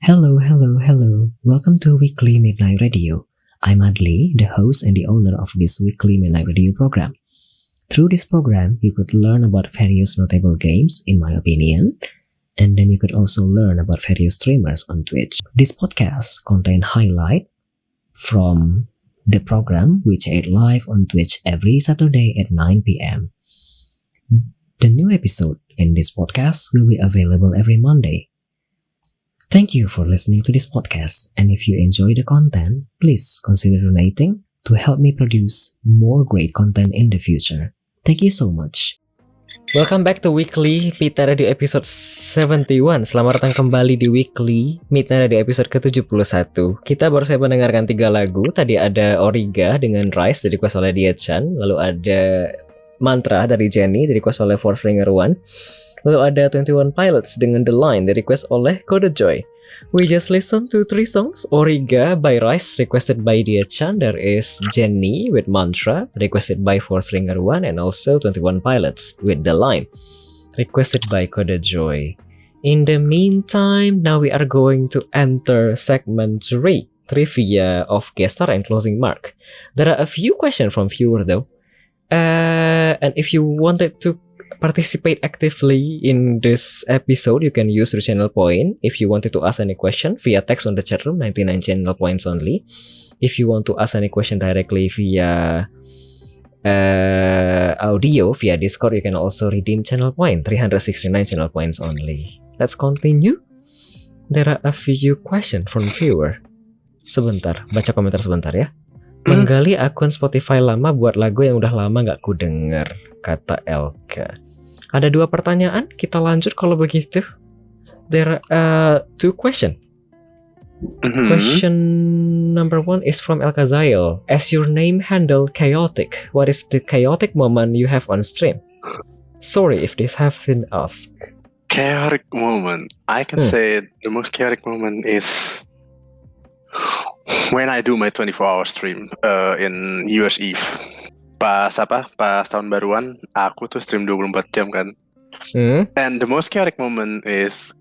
Hello, hello, hello. Welcome to Weekly Midnight Radio. I'm Adli, the host and the owner of this Weekly Midnight Radio program. Through this program, you could learn about various notable games, in my opinion, and then you could also learn about various streamers on Twitch. This podcast contains highlight from the program which aired live on Twitch every Saturday at 9 p.m. The new episode in this podcast will be available every Monday. Thank you for listening to this podcast, and if you enjoy the content, please consider donating to help me produce more great content in the future. Thank you so much. Welcome back to Weekly Midnight Radio episode 71. Selamat datang kembali di Weekly Midnight Radio episode ke-71. Kita baru saja mendengarkan 3 lagu. Tadi ada Origa dengan Rise dari request oleh Dia-chan. Lalu ada Mantra dari Jenny dari request oleh Forslinger One. Lalu ada 21 Pilots dengan The Line dari request oleh Kode Joy. We just listened to 3 songs. Origa by Rise requested by Dia-chan. There is Jenny with Mantra requested by Forslinger One, and also 21 Pilots with The Line requested by Kode Joy. In the meantime, now we are going to enter segment 3, Trivia of Guest Star and Closing Mark. There are a few questions from viewer though. And if you wanted to participate actively in this episode, you can use your channel point. If you wanted to ask any question via text on the chat room, 99 channel points only. If you want to ask any question directly via audio via Discord, you can also redeem channel point, 369 channel points only. Let's continue. There are a few questions from viewer. Sebentar, baca komentar sebentar ya. Menggali akun Spotify lama buat lagu yang udah lama gak ku denger, kata Elka. Ada 2 pertanyaan, kita lanjut kalau begitu. There are 2 questions. Question number 1 is from Elka Zail. As your name handle chaotic, what is the chaotic moment you have on stream? Sorry if this have been asked. Chaotic moment. I can say the most chaotic moment is when I do my 24-hour stream in New Year's Eve. Pas tahun baruan aku tuh stream 24 jam kan. And the most chaotic moment is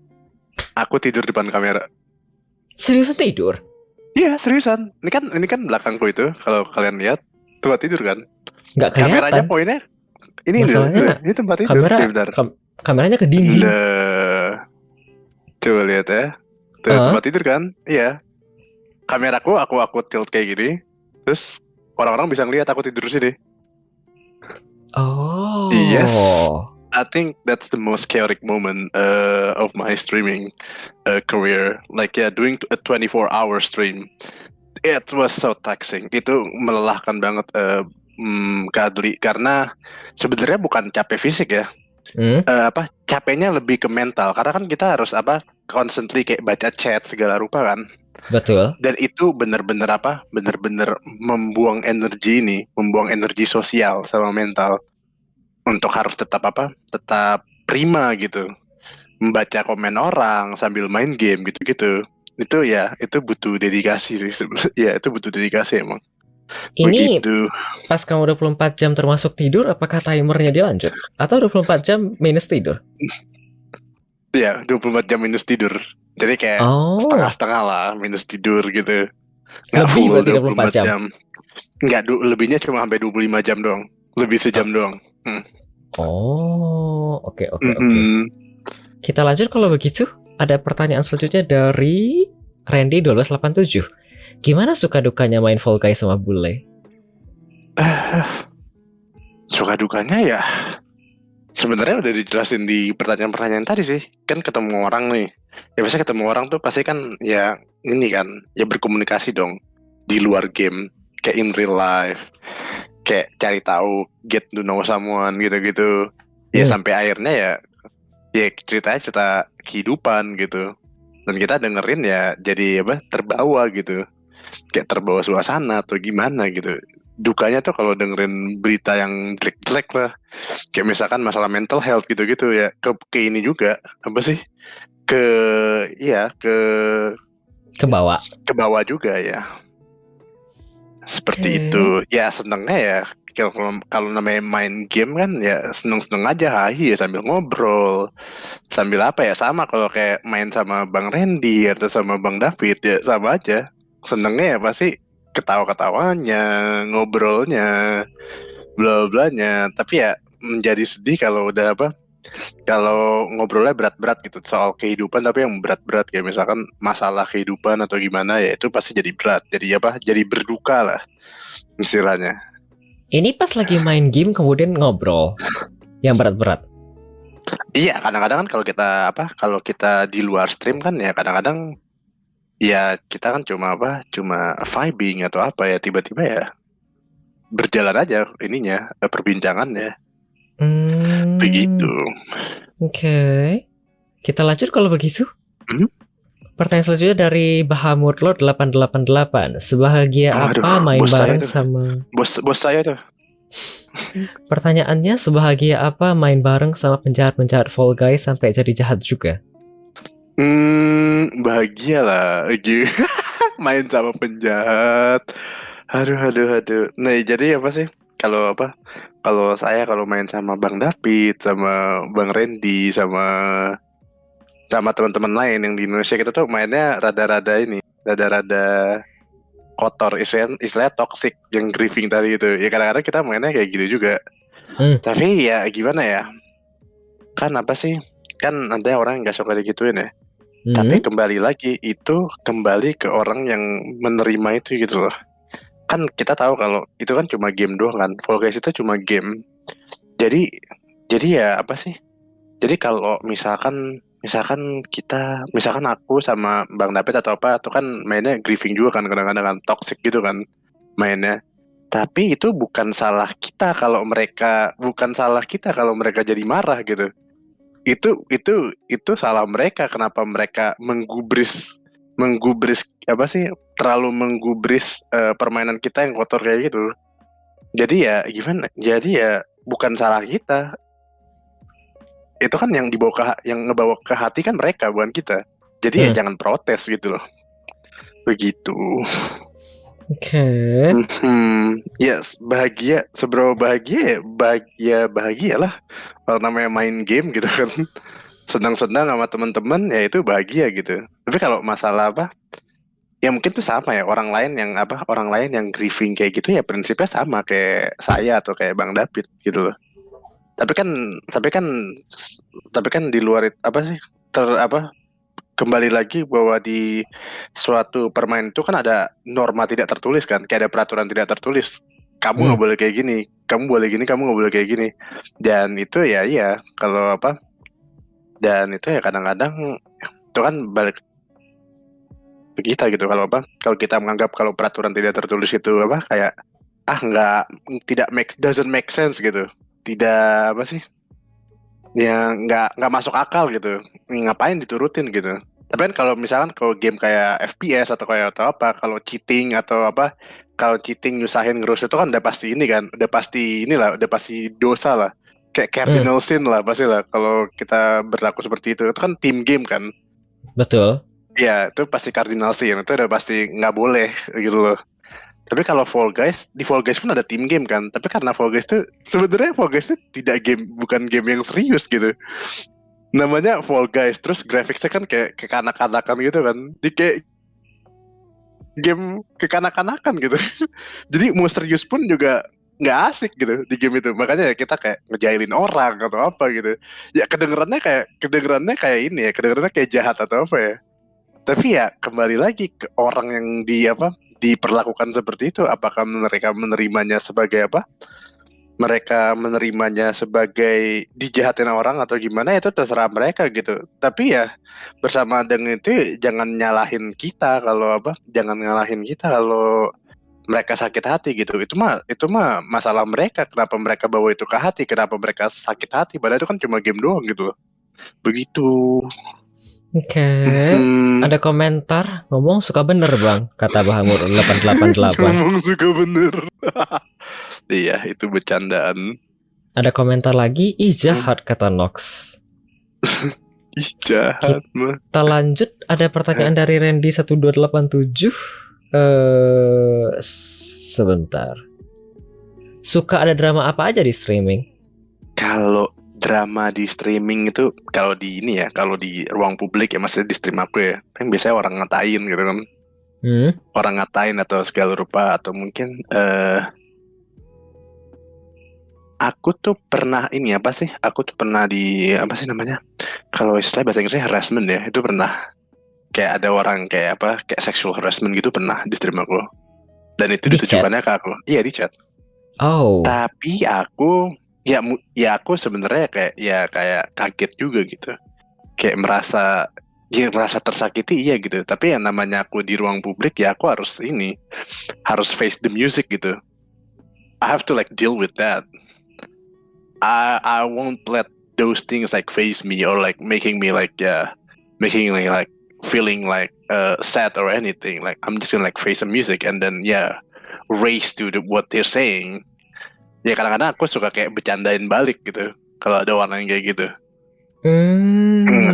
aku tidur depan kamera. Seriusan tidur? Iya, seriusan. Ini kan belakangku itu. Kalau kalian lihat, tempat tidur kan. Nggak kelihatan. Kameranya poinnya ini masalahnya ini tempat tidur. Kameranya ke dinding. Coba lihat ya. Tuh, tempat tidur kan? Iya. Kameraku aku tilt kayak gini. Terus orang-orang bisa ngeliat aku tidur sini. Oh. Yes. I think that's the most chaotic moment of my streaming career. Like doing a 24-hour stream. It was so taxing. Itu melelahkan banget Kadli, karena sebenarnya bukan capek fisik ya. Capeknya lebih ke mental, karena kan kita harus constantly kayak baca chat segala rupa kan. Betul. Dan itu benar-benar membuang energi sosial sama mental untuk harus tetap prima gitu, membaca komen orang sambil main game gitu-gitu. Itu butuh dedikasi sih sebenarnya. Ya, itu butuh dedikasi emang. Ini begitu. Pas kamu 24 jam termasuk tidur, apakah timernya dilanjut? Atau 24 jam minus tidur? Ya, 24 jam minus tidur. Jadi kayak setengah-setengah lah minus tidur gitu. Nggak lebih full berarti 24 jam. Nggak, lebihnya cuma sampai 25 jam doang. Lebih sejam doang. Oke. Kita lanjut kalau begitu. Ada pertanyaan selanjutnya dari Randy 1287. Gimana suka dukanya main Fall Guys sama bule? Suka dukanya ya sebenarnya udah dijelasin di pertanyaan-pertanyaan tadi sih. Kan ketemu orang nih. Ya biasanya ketemu orang tuh pasti kan ya ini kan, ya berkomunikasi dong di luar game, kayak in real life, kayak cari tahu, get to know someone gitu-gitu. Ya sampai akhirnya ya cerita kehidupan gitu. Dan kita dengerin ya jadi terbawa gitu. Kayak terbawa suasana atau gimana gitu. Dukanya tuh kalau dengerin berita yang jelek-jelek lah. Kayak misalkan masalah mental health gitu-gitu ya. Ke ini juga ke bawah juga ya. Seperti itu. Ya senengnya kalau namanya main game kan ya seneng-seneng aja, hahi ya sambil ngobrol, sambil apa ya, sama kalau kayak main sama Bang Randy atau sama Bang David ya sama aja. Senengnya ya pasti ketawa-ketawanya, ngobrolnya, bla-blanya. Tapi ya menjadi sedih kalau udah apa, kalau ngobrolnya berat-berat gitu soal kehidupan, tapi yang berat-berat kayak misalkan masalah kehidupan atau gimana ya itu pasti jadi berat. Jadi apa? Jadi berduka lah istilahnya. Ini pas lagi main game kemudian ngobrol yang berat-berat. Iya, kadang-kadang kan kalau kita di luar stream kan ya kadang-kadang ya kita kan cuma vibing atau apa ya, tiba-tiba ya berjalan aja ininya, perbincangannya. Begitu. Oke. Kita lanjut kalau begitu. Pertanyaan selanjutnya dari Bahamut Lord 888. Sebahagia apa main bareng sama bos saya tuh. Pertanyaannya, sebahagia apa main bareng sama penjahat-penjahat Fall Guys sampai jadi jahat juga? Bahagia lah. Main sama penjahat. Aduh. Nah, jadi apa sih? Kalau saya kalau main sama Bang David, sama Bang Randy, sama teman-teman lain yang di Indonesia, kita tuh mainnya rada-rada kotor, istilahnya toxic, yang griefing tadi itu. Ya kadang-kadang kita mainnya kayak gitu juga. Tapi ya gimana ya? Kan apa sih? Kan ada orang yang gak suka digituin ya. Tapi kembali lagi, itu kembali ke orang yang menerima itu gitu loh. Kan kita tahu kalau itu kan cuma game doang kan. Fall Guys itu cuma game. Jadi ya apa sih? Jadi kalau misalkan aku sama Bang David atau apa, itu kan mainnya griefing juga kan, kadang-kadang kan toxic gitu kan mainnya. Tapi itu bukan salah kita kalau mereka jadi marah gitu. Itu salah mereka, kenapa mereka menggubris apa sih, terlalu menggubris permainan kita yang kotor kayak gitu. Jadi ya gimana? Jadi ya bukan salah kita. Itu kan yang ngebawa ke hati kan mereka, bukan kita. Jadi ya jangan protes gitu loh. Begitu. Oke. Yes, bahagia, seberapa bahagia lah. Kalau namanya main game gitu kan, senang-senang sama teman-teman ya itu bahagia gitu. Tapi kalau masalah apa, ya mungkin tuh sama ya, orang lain yang grieving kayak gitu ya prinsipnya sama kayak saya atau kayak Bang David gitu loh. Tapi kan di luar apa sih, kembali lagi bahwa di suatu permainan itu kan ada norma tidak tertulis kan, kayak ada peraturan tidak tertulis. Kamu nggak boleh kayak gini, kamu boleh gini, kamu nggak boleh kayak gini. Dan itu ya kalau apa, dan itu ya kadang-kadang itu kan balik ke kita gitu. Kalau kita menganggap kalau peraturan tidak tertulis itu apa, kayak doesn't make sense gitu, tidak apa sih, yang nggak masuk akal gitu, ngapain diturutin gitu. Tapi kan kalau misalkan kalau game kayak FPS atau apa, kalau cheating nyusahin ngerus itu kan udah pasti udah pasti dosa lah, kayak cardinal sin lah pasti lah kalau kita berlaku seperti itu kan team game kan. Betul. Ya itu pasti cardinal sin, itu udah pasti nggak boleh gitu loh. Tapi kalau di Fall Guys pun ada team game kan. Tapi karena Fall Guys itu sebenarnya bukan game yang serius gitu. Namanya Fall Guys, terus grafiknya kan kayak kekanak-kanakan gitu kan. Jadi kayak game kekanak-kanakan gitu. Jadi mau serius pun juga nggak asik gitu di game itu. Makanya ya kita kayak ngejailin orang atau apa gitu. Ya kedengerannya kayak jahat atau apa ya. Tapi ya kembali lagi ke orang yang diperlakukan seperti itu, apakah mereka menerimanya sebagai apa? Mereka menerimanya sebagai dijahatin orang atau gimana, itu terserah mereka gitu. Tapi ya bersama dengan itu jangan nyalahin kita kalau mereka sakit hati gitu. Itu mah masalah mereka, kenapa mereka bawa itu ke hati, kenapa mereka sakit hati, padahal itu kan cuma game doang gitu loh. Begitu. Oke. Ada komentar, ngomong suka bener bang, kata Bahamur 888. Ngomong suka bener. Iya, itu bercandaan. Ada komentar lagi, ih jahat kata Nox. Ih jahat mah. Kita lanjut, ada pertanyaan dari Randy 1287. Sebentar. Suka ada drama apa aja di streaming? Kalau drama di streaming itu, kalau di ini ya, kalau di ruang publik ya, maksudnya di stream aku ya, kan biasanya orang ngatain gitu kan, orang ngatain atau segala rupa, atau mungkin aku tuh pernah ini apa sih? Aku tuh pernah di apa sih namanya? Kalau istilah bahasa Inggrisnya harassment ya, itu pernah. Kayak ada orang kayak apa? Kayak sexual harassment gitu pernah di stream aku. Dan itu Di chat? ditujukannya ke aku. Iya, di chat. Oh. Tapi aku ya aku sebenarnya kayak kaget juga gitu. Kayak merasa tersakiti iya gitu. Tapi yang namanya aku di ruang publik ya aku harus face the music gitu. I have to like deal with that. I won't let those things like face me or like making me like feeling like sad or anything. Like I'm just gonna like face the music and then race to what they're saying. Ya kadang-kadang aku suka kayak bercandain balik gitu kalau ada orang yang kayak gitu.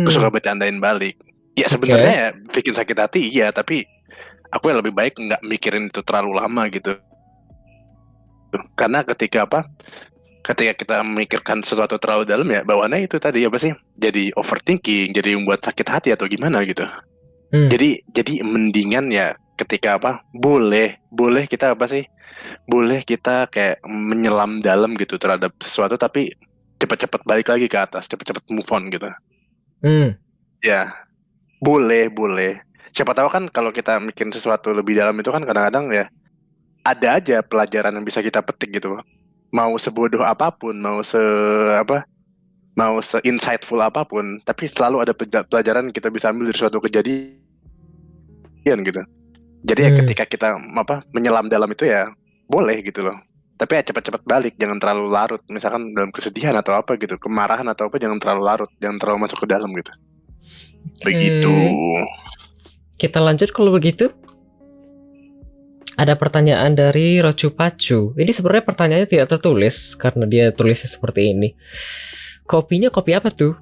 Aku suka bercandain balik. Ya sebenarnya ya bikin sakit hati iya, tapi aku yang lebih baik nggak mikirin itu terlalu lama gitu. Karena ketika kita memikirkan sesuatu terlalu dalam ya bawaannya itu tadi apa sih? Jadi overthinking, jadi membuat sakit hati atau gimana gitu. Jadi mendingan ya ketika boleh kita boleh kita kayak menyelam dalam gitu terhadap sesuatu, tapi cepat-cepat balik lagi ke atas, cepat-cepat move on gitu. Ya boleh siapa tahu kan kalau kita mikirin sesuatu lebih dalam itu kan kadang-kadang ya ada aja pelajaran yang bisa kita petik gitu. Mau sebodoh apapun, mau se-insightful apapun, tapi selalu ada pelajaran yang kita bisa ambil dari suatu kejadian gitu. Jadi ya ketika kita menyelam dalam itu ya boleh gitu loh. Tapi ya cepat-cepat balik, jangan terlalu larut. Misalkan dalam kesedihan atau apa gitu, kemarahan atau apa, jangan terlalu larut, jangan terlalu masuk ke dalam gitu. Begitu. Kita lanjut kalau begitu. Ada pertanyaan dari Rocu Pacu. Ini sebenarnya pertanyaannya tidak tertulis karena dia tulisnya seperti ini. Kopinya kopi apa tuh?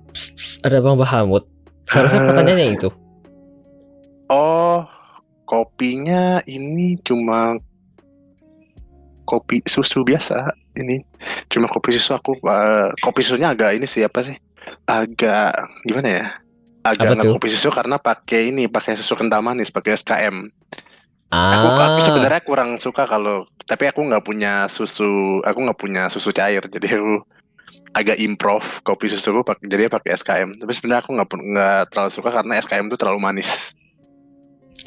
Ada Bang Bahamut. Seharusnya pertanyaannya itu. Oh, kopinya ini cuma kopi susu biasa. Ini cuma kopi susu. Kopi susunya agak ini sih apa sih? Agak gimana ya? Agak nggak kopi susu karena pakai susu kental manis, pakai SKM. Aku sebenarnya kurang suka tapi aku nggak punya susu cair, jadi aku agak improv kopi susu jadi pakai SKM. Tapi sebenarnya aku nggak terlalu suka karena SKM itu terlalu manis.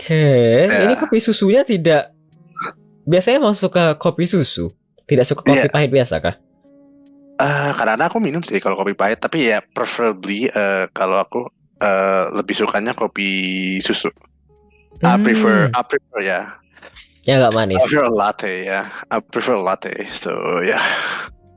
Ini kopi susunya tidak. Biasanya mau suka kopi susu, tidak suka kopi pahit biasa kah? Karena aku minum sih kalau kopi pahit, tapi ya preferably kalau aku lebih sukanya kopi susu. I prefer ya. Ya nggak manis. I prefer latte ya. I prefer latte. So ya.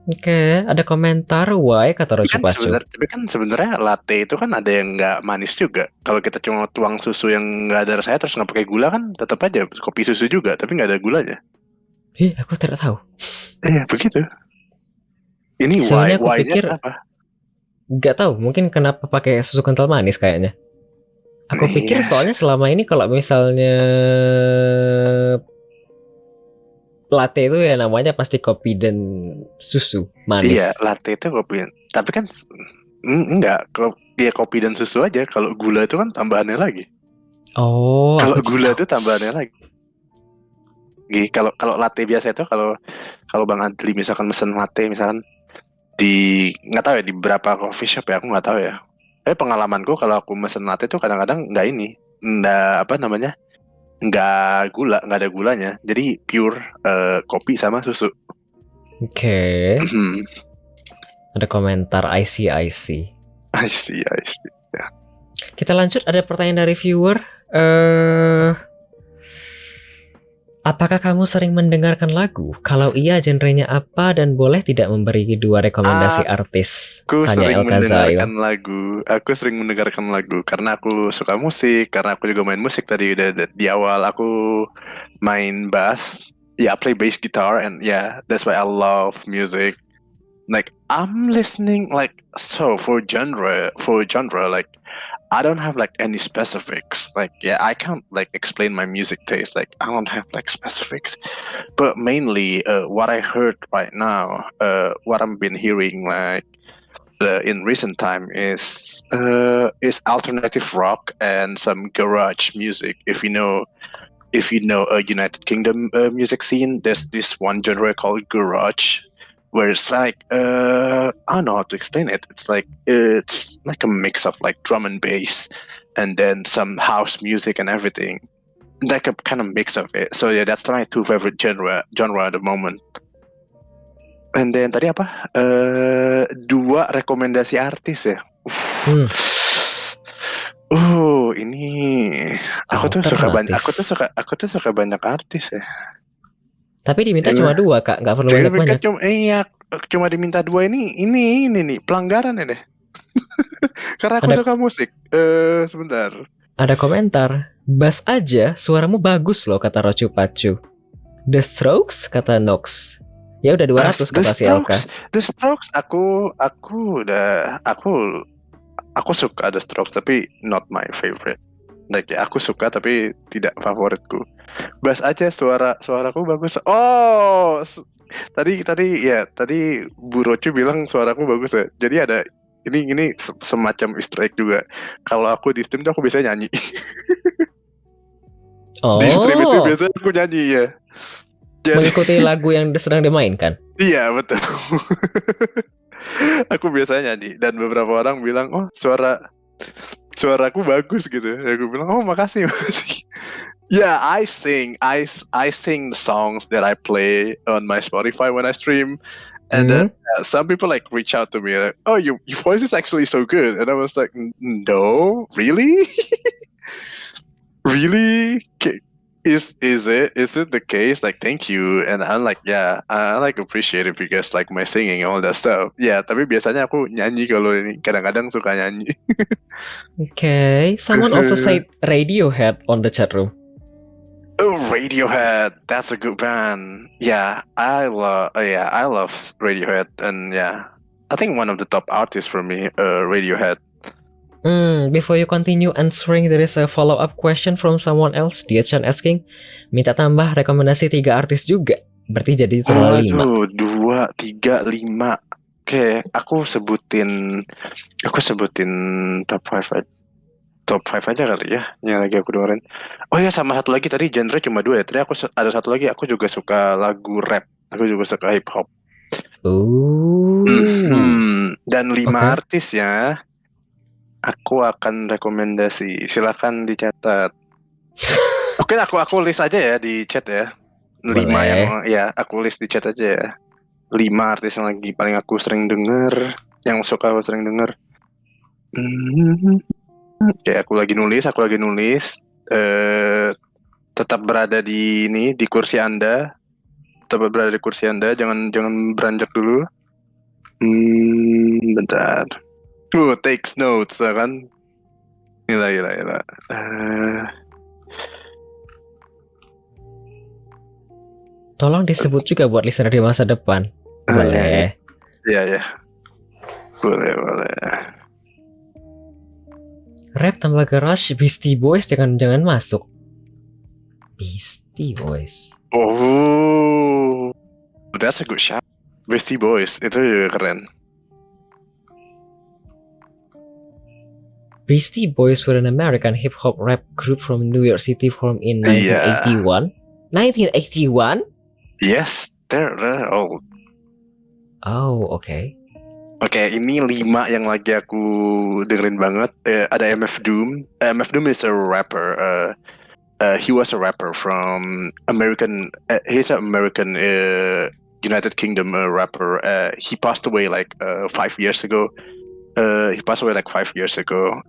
Oke, ada komentar why kata Rocu Pacu. Tapi kan sebenarnya latte itu kan ada yang nggak manis juga. Kalau kita cuma tuang susu yang nggak ada rasanya terus nggak pakai gula kan tetap aja kopi susu juga, tapi nggak ada gulanya. Aku tidak tahu. Begitu. Ini sebenarnya aku pikir apa? Nggak tahu, mungkin kenapa pakai susu kental manis kayaknya. Aku pikir soalnya selama ini kalau misalnya latte itu ya namanya pasti kopi dan susu manis. Iya, latte itu kopi. Tapi kan enggak, kopi dan susu aja. Kalau gula itu kan tambahannya lagi. Oh. Kalau gula itu tambahannya lagi. Kalau latte biasa itu kalau Bang Adli misalkan mesen latte misalkan nggak tahu ya di berapa coffee shop ya, aku nggak tahu ya. Tapi pengalamanku kalau aku mesen latte itu kadang-kadang nggak ada gulanya. Jadi pure kopi sama susu. Oke. Ada komentar I see. Ya. Kita lanjut, ada pertanyaan dari viewer. Apakah kamu sering mendengarkan lagu? Kalau iya, genrenya apa dan boleh tidak memberi 2 rekomendasi artis? Tanya El Kazail. Aku sering mendengarkan lagu karena aku suka musik, karena aku juga main musik tadi udah di awal. Aku main bass, I play bass guitar, and that's why I love music. Like I'm listening for genre, like I don't have like any specifics. Like, yeah, I can't like explain my music taste. Like, I don't have like specifics. But mainly, what I heard right now, what I've been hearing like in recent time is alternative rock and some garage music. If you know a United Kingdom music scene, there's this one genre called garage, where it's like I don't know how to explain it. It's like a mix of like drum and bass, and then some house music and everything, like a kind of mix of it. So yeah, that's my two favorite genre at the moment. And then tadi apa? Dua rekomendasi artis ya. Hmm. Ini aku tuh suka banyak. Alternatif. Aku tuh suka banyak artis ya. Tapi diminta Iya. cuma 2 Kak, nggak perlu Tapi banyak-banyak. cuma diminta 2 ini nih pelanggaran ya deh. Karena aku Ada- suka musik. Sebentar. Ada komentar, bass aja suaramu bagus loh kata Rocu Pacu. The Strokes kata Nox. Ya udah 200 kata si LK. The Strokes aku suka The Strokes tapi not my favorite. Like ya, aku suka tapi tidak favoritku. Bass aja suaraku bagus. Oh, tadi Bu Rocu bilang suaraku bagus ya. Jadi ada ini semacam Easter egg juga. Kalau aku di stream tuh aku biasanya nyanyi. Oh, Di stream itu biasanya aku nyanyi ya. Jadi, mengikuti lagu yang sedang dimainkan. iya betul. Aku biasanya nyanyi dan beberapa orang bilang, oh suaraku bagus gitu. Aku bilang, oh makasih. Yeah, I sing the songs that I play on my Spotify when I stream, and then some people like reach out to me like, oh your voice is actually so good, and I was like, no, really, really. Is it the case? Like, thank you. And I'm like, yeah, I like appreciate it because like my singing and all that stuff. Yeah, tapi biasanya aku nyanyi kalau ini. Kadang-kadang suka nyanyi. Okay, someone also said Radiohead on the chat room. Oh, Radiohead. That's a good band. Yeah, I love Radiohead, and yeah, I think one of the top artists for me, Radiohead. Before you continue answering, there is a follow-up question from someone else. Dia Chan asking, minta tambah rekomendasi 3 artis juga. Berarti jadi total 5. Aduh, 2, 3, 5. Oke, aku sebutin top 5 aja. Top 5 aja kali ya, yang lagi aku dengerin. Oh ya, sama satu lagi tadi genre cuma 2 ya. Tadi aku ada satu lagi, aku juga suka lagu rap. Aku juga suka hip hop. Dan 5 artis ya. Aku akan rekomendasi. Silakan dicatat. Oke, aku list aja ya di chat ya. 5 yang ya, aku list di chat aja ya. 5 artis yang lagi paling aku sering denger, yang suka aku sering denger. Oke, aku lagi nulis. Tetap berada di kursi Anda. Tetap berada di kursi Anda, jangan beranjak dulu. Bentar. Takes notes, kan? Gila. Tolong disebut juga buat listener di masa depan. Boleh. Iya. Boleh. Rap tambah garage, Beastie Boys jangan masuk. Beastie Boys. Oh, that's a good shot. Beastie Boys, itu juga keren. Beastie Boys were an American hip-hop rap group from New York City formed in 1981. 1981? Yes, they're old. Oh, okay. Oke, ini 5 yang lagi aku dengerin banget. Ada MF Doom. MF Doom is a rapper. He was a rapper from American. He's an American United Kingdom rapper. He passed away like 5 years ago.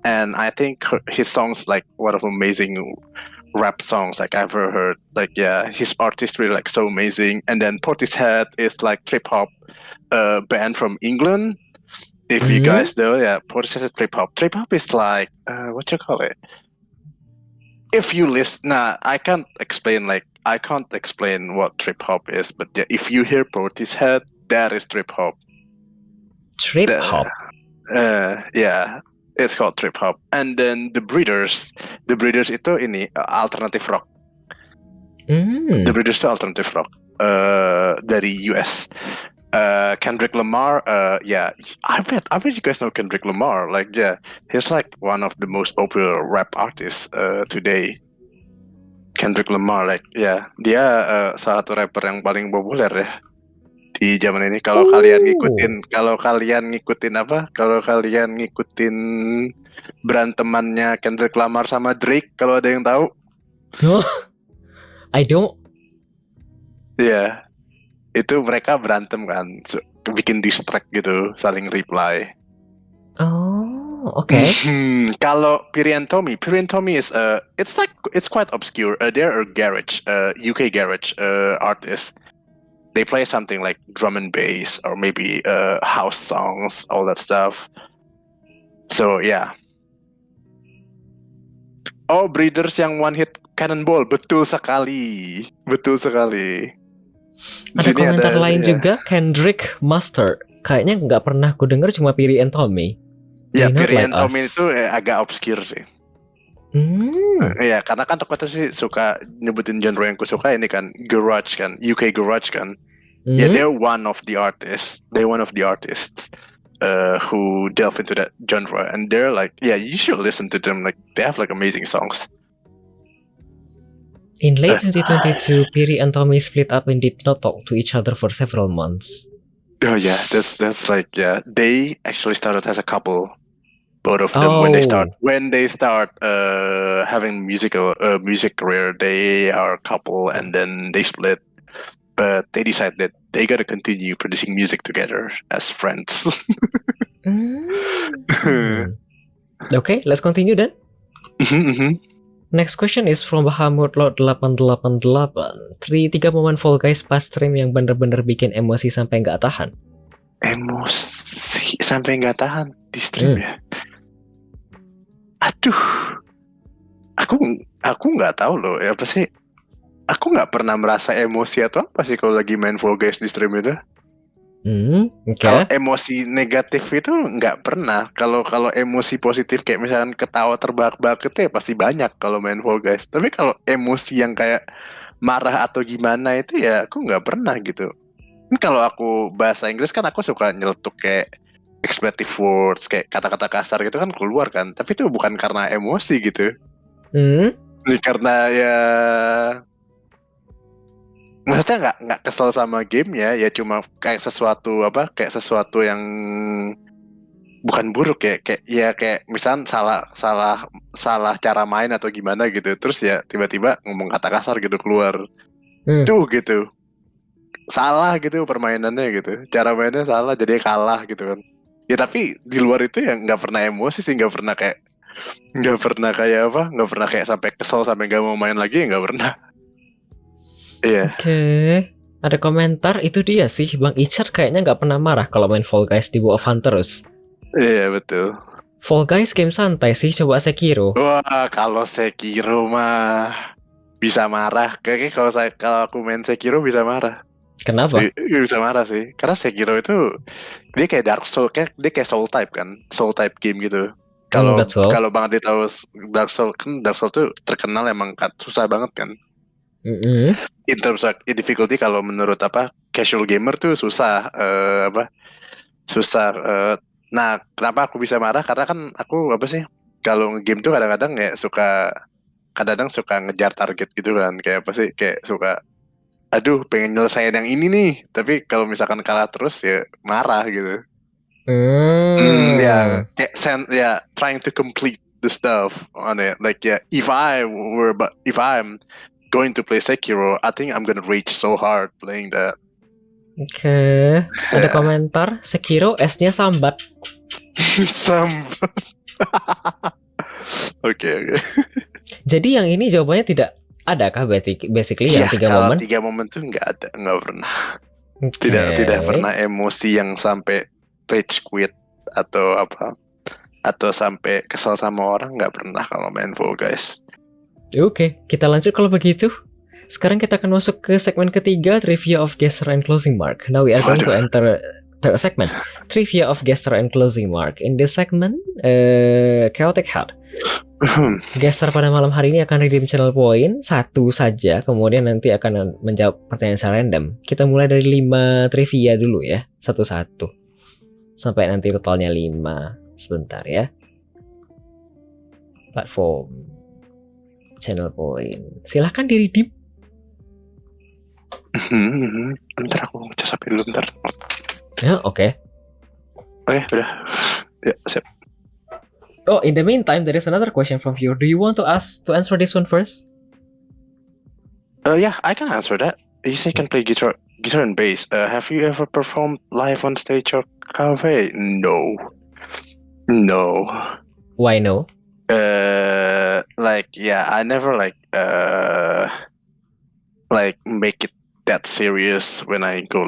And I think his songs like one of amazing rap songs like I've ever heard. Like yeah, his artistry like so amazing. And then Portishead is like trip hop band from England. If you guys know, yeah, Portishead is trip hop. Trip hop is like what you call it? If you listen, I can't explain what trip hop is, but yeah, if you hear Portishead, that is trip hop. Trip hop. Yeah, It's called trip hop. And then The Breeders itu ini alternative rock. The Breeders itu alternative rock dari US. Kendrick Lamar, I bet you guys know Kendrick Lamar. Like, yeah, he's like one of the most popular rap artists today. Kendrick Lamar, like, yeah, dia salah satu rapper yang paling populer ya di zaman ini. Kalau kalian ngikutin berantemannya Kendrick Lamar sama Drake, kalau ada yang tahu? I don't. Iya. Itu mereka berantem kan, bikin diss track gitu, saling reply. Oh, okay. Kalau Piri and Tommy is it's quite obscure. They're a garage, UK garage artist. They play something like drum and bass or maybe house songs, all that stuff. So yeah. Oh, Breeders yang one hit Cannonball, betul sekali. Ada komentar lain juga, Kendrick Mustard. Kayaknya nggak pernah aku dengar, cuma Piri and Tommy. Ya, Piri and Tommy itu agak obscure sih. Ya, karena kan aku tuh sih suka nyebutin genre yang ku suka ini kan, garage kan, UK garage kan. Yeah, they're one of the artists. Who delve into that genre, and they're like, yeah, you should listen to them. Like, they have like amazing songs. In late 2022, Piri and Tommy split up and did not talk to each other for several months. Oh yeah, that's like, yeah, they actually started as a couple. Both of them when they start having music career, they are a couple, and then they split. But they decided that they gotta continue producing music together as friends. Okay, let's continue then. Next question is from Bahamut Lord 888. 3 momen Fall Guys pas stream yang bener-bener bikin emosi sampai nggak tahan. Emosi sampai nggak tahan di stream ya? Aduh, aku nggak tahu loh ya, apa sih? Aku nggak pernah merasa emosi atau apa sih kalau lagi main Fall Guys di stream itu. Okay. Kalau emosi negatif itu nggak pernah. Kalau emosi positif kayak misalkan ketawa terbahak-bahak itu ya pasti banyak kalau main Fall Guys. Tapi kalau emosi yang kayak marah atau gimana itu ya aku nggak pernah gitu. Kalau aku bahasa Inggris kan aku suka nyeletuk kayak expletive words, kayak kata-kata kasar gitu kan keluar kan. Tapi itu bukan karena emosi gitu. Ini karena ya, maksudnya nggak kesel sama gamenya, ya cuma kayak sesuatu yang bukan buruk ya, kayak misal salah cara main atau gimana gitu, terus ya tiba-tiba ngomong kata kasar gitu keluar, tuh gitu, salah gitu permainannya gitu, cara mainnya salah jadi kalah gitu kan. Ya tapi di luar itu ya nggak pernah emosi sih, nggak pernah kayak sampai kesel sampai nggak mau main lagi, ya nggak pernah. Iya. Oke. Ada komentar, itu dia sih, Bang Icar kayaknya nggak pernah marah kalau main Fall Guys di War of Hunters. Iya betul. Fall Guys game santai sih, coba Sekiro. Wah, kalau Sekiro mah bisa marah. Kayaknya kalau aku main Sekiro bisa marah. Kenapa? Bisa marah sih, karena Sekiro itu dia kayak Dark Soul, dia kayak Soul type kan, Soul type game gitu. Kalau Bang Adi tahu Dark Soul kan, Dark Soul tuh terkenal emang susah banget kan. In terms of difficulty, kalau menurut casual gamer tuh susah, nah kenapa aku bisa marah, karena kan aku kalau nge-game tuh kadang-kadang ya suka ngejar target gitu kan, kayak kayak suka pengen nyelesain yang ini nih, tapi kalau misalkan kalah terus ya marah gitu. Ya kayak trying to complete the stuff on it, like if I'm going to play Sekiro, I think I'm gonna rage so hard playing that. Oke. Ada komentar, Sekiro S-nya sambat. Sambat. Oke. Jadi yang ini jawabannya tidak ada kah basically yang 3 momen? 3 momen tuh nggak pernah. Tidak pernah emosi yang sampai rage quit atau sampai kesel sama orang, nggak pernah kalau main Fall Guys. Oke, kita lanjut kalau begitu. Sekarang kita akan masuk ke segmen ketiga, Trivia of Guesser and Closing Mark. Now we are going to enter Third segment, trivia of guest star and closing mark. In this segment, chaotic heart. Guest star pada malam hari ini akan redeem channel point 1 saja, kemudian nanti akan menjawab pertanyaan secara random. Kita mulai dari 5 trivia dulu ya, satu-satu. Sampai nanti totalnya 5. Sebentar ya. Platform, channel point. Silahkan di redeem. Bentar aku ngecas HP dulu bentar. Ya, oke. Oke, udah. Ya, siap. Oh, in the meantime, there is another question from viewer. Do you want to answer this one first? Yeah, I can answer that. You say you can play guitar and bass. Have you ever performed live on stage or cafe? No. Why no? I never make it that serious when I go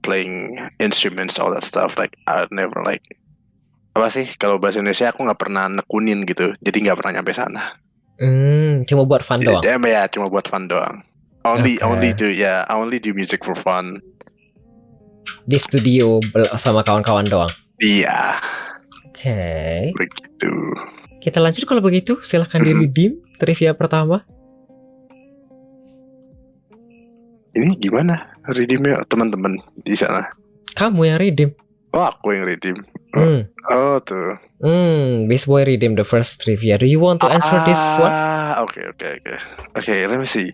playing instruments, all that stuff. Like I never apa sih kalau bahasa Indonesia aku nggak pernah nekunin gitu, jadi nggak pernah nyampe sana. Cuma buat fun doang. Ya, cuma buat fun doang. I only do music for fun. Di studio sama kawan-kawan doang. Iya. Oke. Begitu. Kita lanjut kalau begitu. Silahkan di redeem trivia pertama. Ini gimana redeemnya teman-teman di sana? Kamu yang redeem. Oh, aku yang redeem. Oh tuh. This boy redeem the first trivia. Do you want to answer this one? Okay, let me see.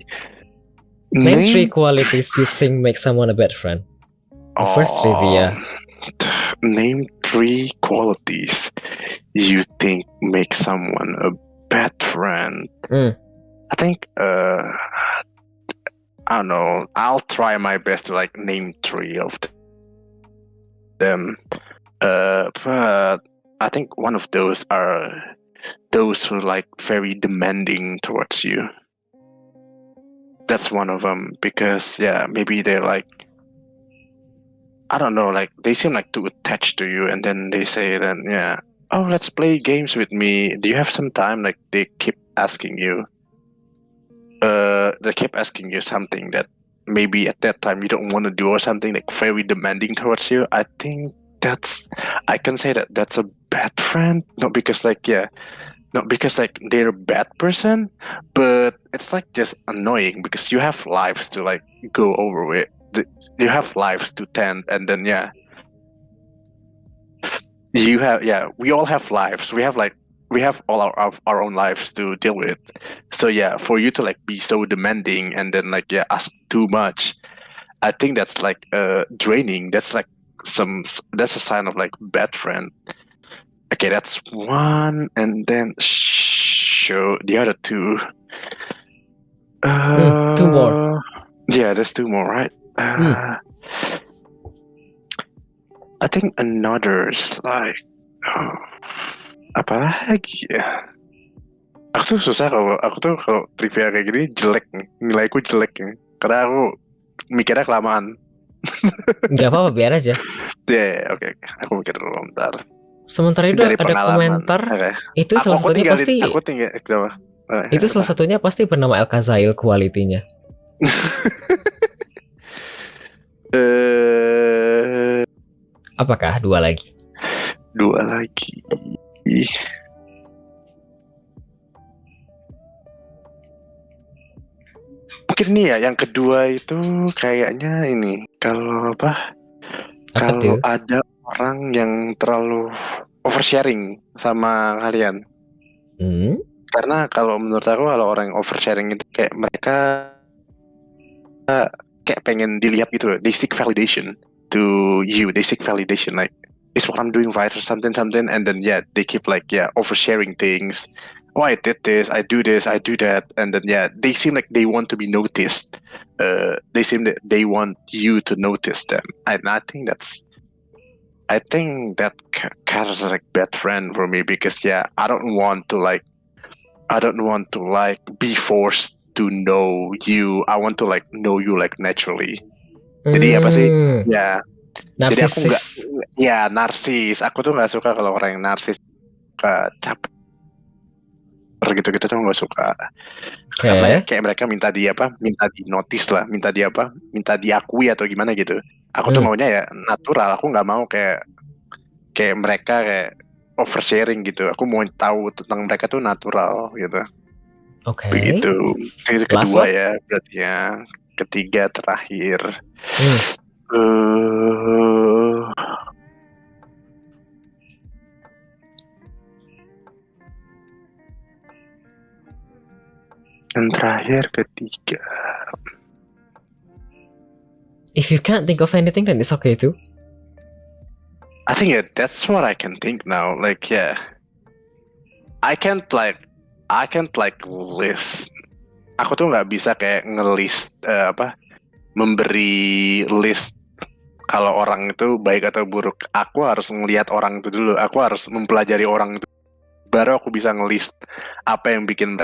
Name 3 qualities you think make someone a bad friend. The first trivia. Name 3 qualities you think make someone a bad friend. I think I don't know. I'll try my best to name 3 of them. But I think one of those are those who very demanding towards you. That's one of them because maybe they're I don't know, they seem too attached to you, and then they say oh, let's play games with me. Do you have some time? They keep asking you. They keep asking you something that maybe at that time you don't want to do, or something very demanding towards you. I think I can say that's a bad friend, not because not because they're a bad person, but it's just annoying because you have lives to go over with. You have lives to tend, and then you have we all have lives. We have all our own lives to deal with. So for you to be so demanding and then ask too much, I think that's draining. That's that's a sign of bad friend. Okay, that's one, and then show the other 2. 2 more. Yeah, there's 2 more, right? I think another's apa lagi ya? Aku tuh susah kalau trivia kayak gini jelek nih. Nilaiku jelek nih. Karena aku mikirnya kelamaan. Gak apa-apa, biar aja. Oke. Aku mikir dulu bentar. Sementara itu ada komentar. Itu salah satunya pasti. Itu salah satunya pasti bernama El Kazail quality-nya. Apakah 2 lagi? 2 lagi. Mungkin nih yang kedua itu kayaknya ini. Kalau kalau ada orang yang terlalu oversharing sama kalian. Karena kalau menurut aku kalau orang yang oversharing itu kayak mereka kayak pengen dilihat gitu loh. They seek validation to you. They seek validation is what I'm doing right or something, and then they keep oversharing things. Oh, I did this, I do that, and then they seem they want to be noticed. They seem that they want you to notice them, and I think that kind of bad friend for me because I don't want to be forced to know you. I want to know you naturally. Jadi apa sih? Narsis. Jadi aku nggak, narsis. Aku tuh nggak suka kalau orang yang narsis, capek gitu-gitu tuh nggak suka. Karena kayak mereka minta di notice lah, minta diakui atau gimana gitu. Aku tuh maunya ya natural. Aku nggak mau kayak mereka kayak oversharing gitu. Aku mau tahu tentang mereka tuh natural gitu. Oke. Begitu. Yang Last kedua one? ya berarti ya. Ketiga terakhir. Hmm. Eh, yang terakhir ketiga. If you can't think of anything, then it's okay too. I think that's what I can think now. Like yeah, I can't like list. Aku tuh nggak bisa kayak ngelist memberi list kalau orang itu baik atau buruk. Aku harus ngelihat orang itu dulu. Aku harus mempelajari orang itu. Baru aku bisa ngelist apa yang bikin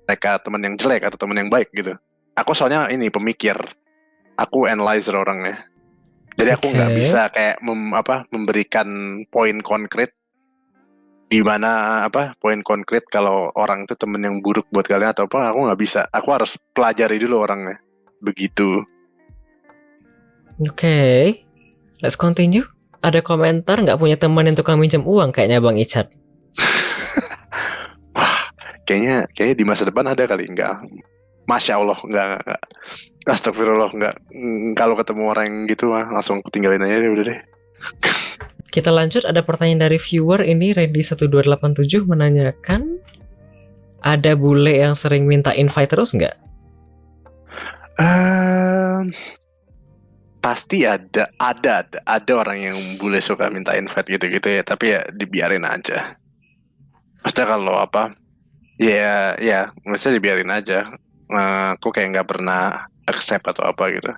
mereka teman yang jelek atau teman yang baik gitu. Aku soalnya ini pemikir. Aku analyzer orangnya. Jadi aku nggak bisa kayak memberikan poin konkret di mana poin konkret kalau orang itu temen yang buruk buat kalian atau apa, aku nggak bisa. Aku harus pelajari dulu orangnya. Begitu. Oke. Let's continue. Ada komentar nggak punya teman yang tukang minjem uang kayaknya Bang Icat? Wah, kayaknya di masa depan ada kali. Enggak. Masya Allah, enggak. Astagfirullah, enggak. Kalau ketemu orang yang gitu mah langsung aku tinggalin aja deh, udah deh. Kita lanjut, ada pertanyaan dari viewer ini, Randy1287 menanyakan, ada bule yang sering minta invite terus nggak? Pasti ada orang yang bule suka minta invite gitu-gitu ya, tapi ya dibiarin aja. Maksudnya kalau ya maksudnya dibiarin aja. Aku kayak nggak pernah accept atau apa gitu.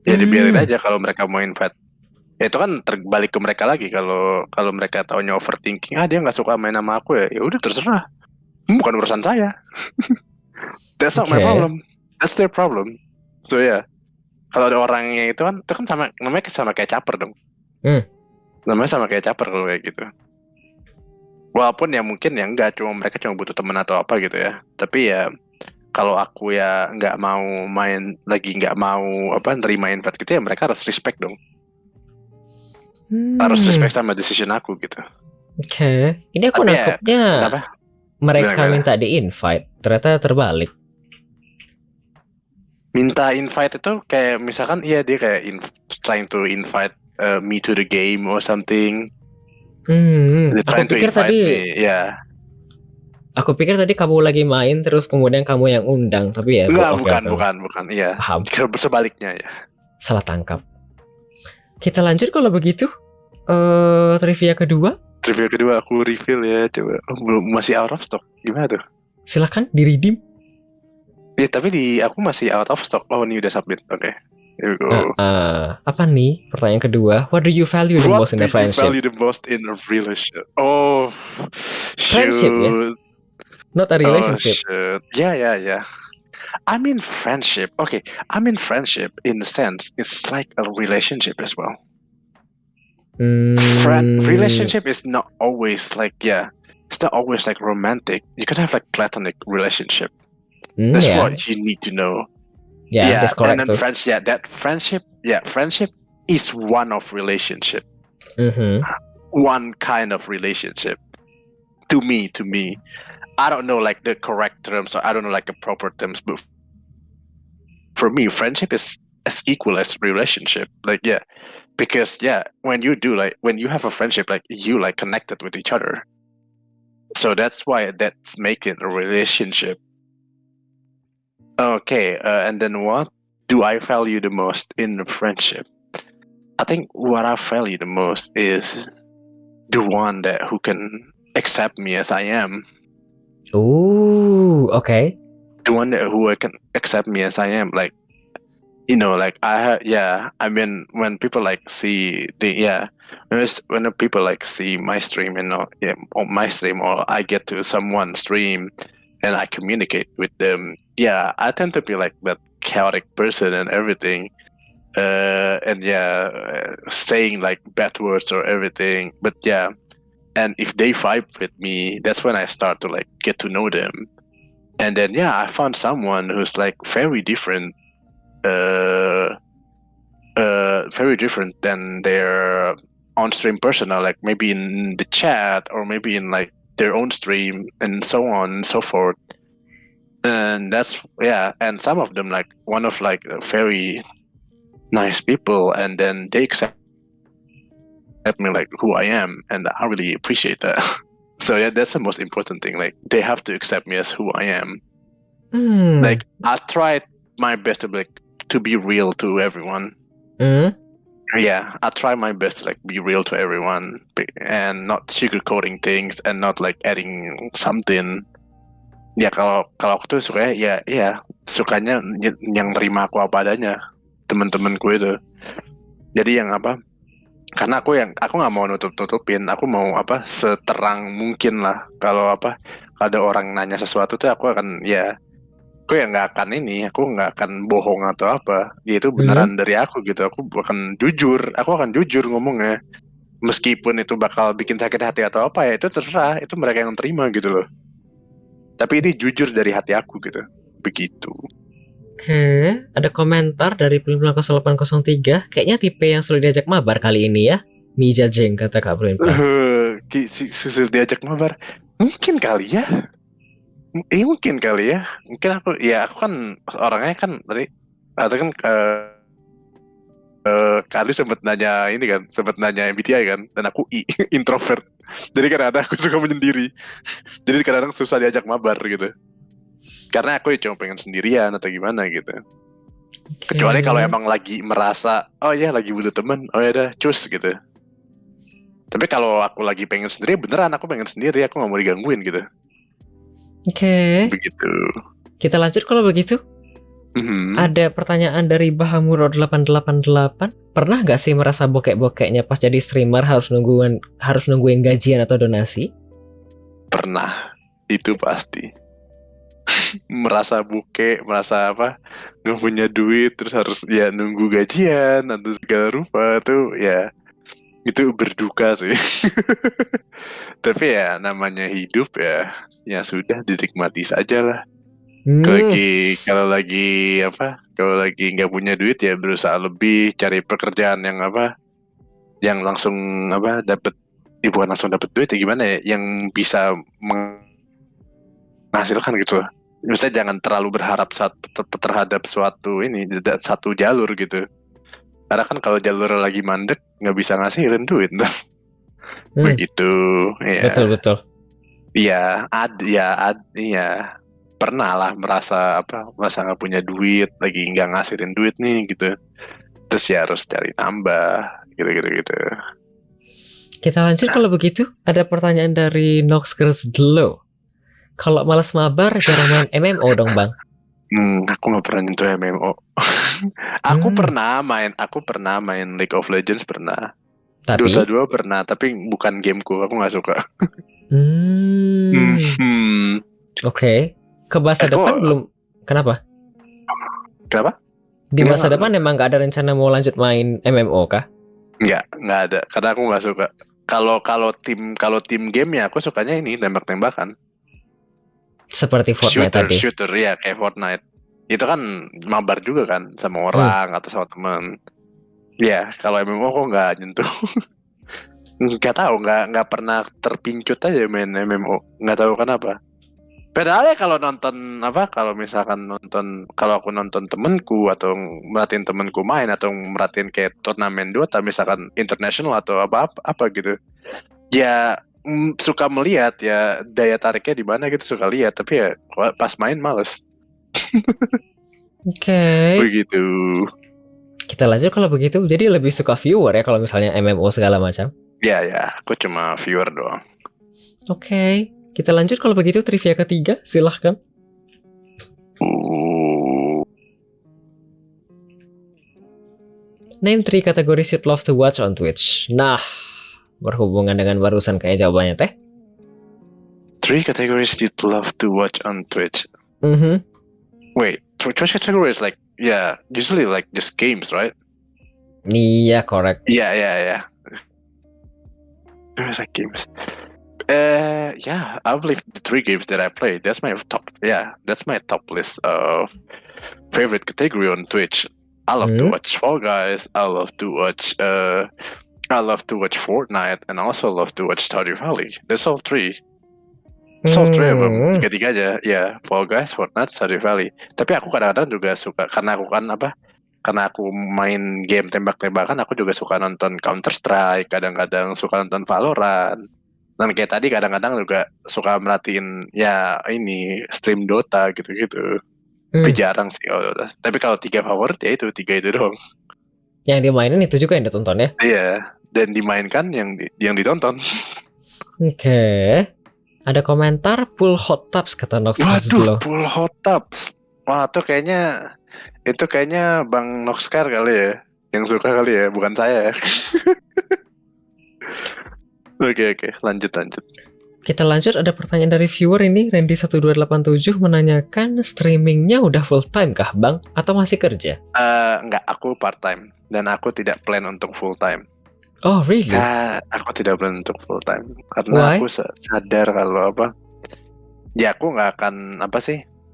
Ya dibiarin aja kalau mereka mau invite. Ya itu kan terbalik ke mereka lagi. Kalau mereka taunya overthinking, dia nggak suka main sama aku ya udah terserah. Bukan urusan saya. That's not my problem. That's their problem. So ya, kalau ada orangnya itu kan namanya sama kayak caper dong. Namanya sama kayak caper kalau kayak gitu. Walaupun ya mungkin ya enggak, mereka cuma butuh teman atau apa gitu ya. Tapi ya kalau aku ya nggak mau main lagi, nggak mau nerima invite gitu ya, mereka harus respect dong. Harus respect sama decision aku gitu. Oke. Ini aku nangkepnya mereka minta di invite, ternyata terbalik. Minta invite itu kayak misalkan dia kayak trying to invite me to the game or something. Aku pikir tadi Aku pikir tadi kamu lagi main terus kemudian kamu yang undang, tapi ya bukan. Iya. Paham. Sebaliknya ya. Salah tangkap. Kita lanjut kalau begitu. Trivia kedua aku reveal ya, coba. Belum, masih out of stock. Gimana tuh? Silakan di redeem. Ya tapi aku masih out of stock. Oh, ini udah submit. Oke. Here we go. Apa nih pertanyaan kedua? What do you value the most in a friendship? What do you value the most in a relationship? Oh, friendship ya? Not a relationship. Oh, shit. Yeah. I mean friendship. Okay, I mean friendship in a sense. It's like a relationship as well. Relationship is not always like it's not always like romantic. You can have like platonic relationship. That's what you need to know. Yeah, that's correct. And then friendship is one of relationship. One kind of relationship. To me, I don't know like the correct terms, or I don't know like the proper terms, but for me, friendship is as equal as relationship. Like because when you have a friendship, like you like connected with each other. So that's why that's making a relationship. Okay, and then what do I value the most in a friendship? I think what I value the most is the one who can accept me as I am. Oh, okay. The one who can accept me as I am, like, like I mean, when people like see when people like see my stream and on my stream, or I get to someone's stream and I communicate with them, I tend to be like that chaotic person and everything, and saying like bad words or everything, but and if they vibe with me, that's when I start to like get to know them. And then I found someone who's like very different very different than their on-stream persona, like maybe in the chat or maybe in like their own stream and so on and so forth. And that's and some of them like one of like very nice people, and then they accept me like who I am, and I really appreciate that. So yeah, that's the most important thing. Like they have to accept me as who I am. Like I tried my best to be real to everyone. Yeah, I try my best to like be real to everyone and not sugarcoating things and not like adding something. Ya kalau aku tuh sukanya yang terima aku apa adanya, teman-temanku itu. Jadi yang apa? Karena aku nggak mau nutup-nutupin, aku mau apa seterang mungkin lah. Kalau ada orang nanya sesuatu tuh aku akan aku nggak akan bohong atau apa. Ya itu beneran dari aku gitu. Aku akan jujur ngomongnya. Meskipun itu bakal bikin sakit hati atau apa ya itu terserah, itu mereka yang terima gitu loh. Tapi ini jujur dari hati aku gitu. Begitu. Oke, ada komentar dari Pelin 0803. Kayaknya tipe yang sulit diajak mabar kali ini ya. Mija Jeng kata Kak Pelin. Sulit diajak mabar. Mungkin kali ya. Mungkin kali ya. Mungkin aku kan orangnya kan tadi kan Kali sempat nanya MBTI kan, dan aku introvert. Jadi kadang-kadang aku suka menyendiri. Jadi kadang-kadang susah diajak mabar gitu. Karena aku cuma pengen sendirian atau gimana gitu. Kecuali kalau emang lagi merasa, lagi butuh temen, udah cus gitu. Tapi kalau aku lagi pengen sendiri, beneran aku pengen sendiri, aku gak mau digangguin gitu. Oke. Begitu. Kita lanjut kalau begitu. Ada pertanyaan dari Bahamuro 888. Pernah gak sih merasa bokek-bokeknya pas jadi streamer harus nungguin gajian atau donasi? Pernah. Itu pasti. Merasa bokek, merasa gak punya duit, terus harus nunggu gajian atau segala rupa tuh itu berduka sih. Tapi namanya hidup ya sudah dinikmati saja lah. Kalau lagi nggak punya duit ya berusaha lebih cari pekerjaan yang langsung dapat, bukan langsung dapat duit ya gimana ya, yang bisa menghasilkan gitu loh. Misalnya jangan terlalu berharap terhadap satu jalur gitu. Karena kan kalau jalur lagi mandek nggak bisa ngasilin duit, begitu. Ya. Betul. Iya, pernah lah merasa nggak punya duit, lagi nggak ngasilin duit nih gitu, terus harus cari nambah gitu. Kita lanjut kalau begitu. Ada pertanyaan dari Nox Girls Glow. Kalau malas mabar jarang main MMO dong bang? Aku nggak pernah nyentuh MMO. Aku pernah main League of Legends pernah. Tapi? Dota 2 pernah, tapi bukan gameku, aku nggak suka. Oke. Ke masa depan belum. Kenapa? Di masa depan emang gak ada rencana mau lanjut main MMO kah? Nggak ada, karena aku nggak suka. Kalau tim game ya aku sukanya ini tembak-tembakan. Seperti Fortnite tadi. Shooter ya, kayak Fortnite. Itu kan mabar juga kan sama orang atau sama teman. Ya, kalau MMO kok nggak nyentuh. Nggak tahu, nggak pernah terpincut aja main MMO. Nggak tahu kenapa. Padahal ya kalau aku nonton temenku atau merhatiin temenku main atau merhatiin kayak turnamen Dota misalkan international atau apa gitu, ya suka melihat ya daya tariknya di mana gitu, suka lihat, tapi ya pas main males. Oke. Begitu. Kita lanjut kalau begitu. Jadi lebih suka viewer ya kalau misalnya MMO segala macam. Ya, aku cuma viewer doang. Oke. Kita lanjut kalau begitu, trivia ketiga, silahkan. Name 3 categories you'd love to watch on Twitch. Nah, berhubungan dengan barusan kayak jawabannya teh. 3 categories you'd love to watch on Twitch. Wait, Twitch categories like usually like just games, right? Iya, correct. Yeah. There's like games. I believe the 3 games that I play. That's my top. Yeah, that's my top list of favorite category on Twitch. I love to watch Fall Guys. I love to watch Fortnite, and also love to watch Stardew Valley. There's all three. There's all three of them. Tiga-tiganya, ya, Fall Guys, Fortnite, Stardew Valley. Tapi aku kadang-kadang juga suka, karena aku main game tembak-tembakan, aku juga suka nonton Counter Strike, kadang-kadang suka nonton Valorant. Dan kayak tadi kadang-kadang juga suka merhatiin ya ini stream Dota gitu-gitu. Tapi jarang sih kalau Dota. Tapi kalau 3 favorit ya itu 3 itu doang. Yang dimainin itu juga yang ditonton ya? Iya, dan dimainkan yang ditonton. Oke. Ada komentar full hot tubs kata Nox. Waduh, full hot tubs. Wah, itu kayaknya Bang Noxcar kali ya, yang suka kali ya, bukan saya. Oke, lanjut. Kita lanjut, ada pertanyaan dari viewer ini, Randy1287 menanyakan streamingnya udah full time kah Bang? Atau masih kerja? Enggak, aku part time. Dan aku tidak plan untuk full time. Oh really? Aku tidak plan untuk full time. Karena aku sadar kalau ya aku nggak akan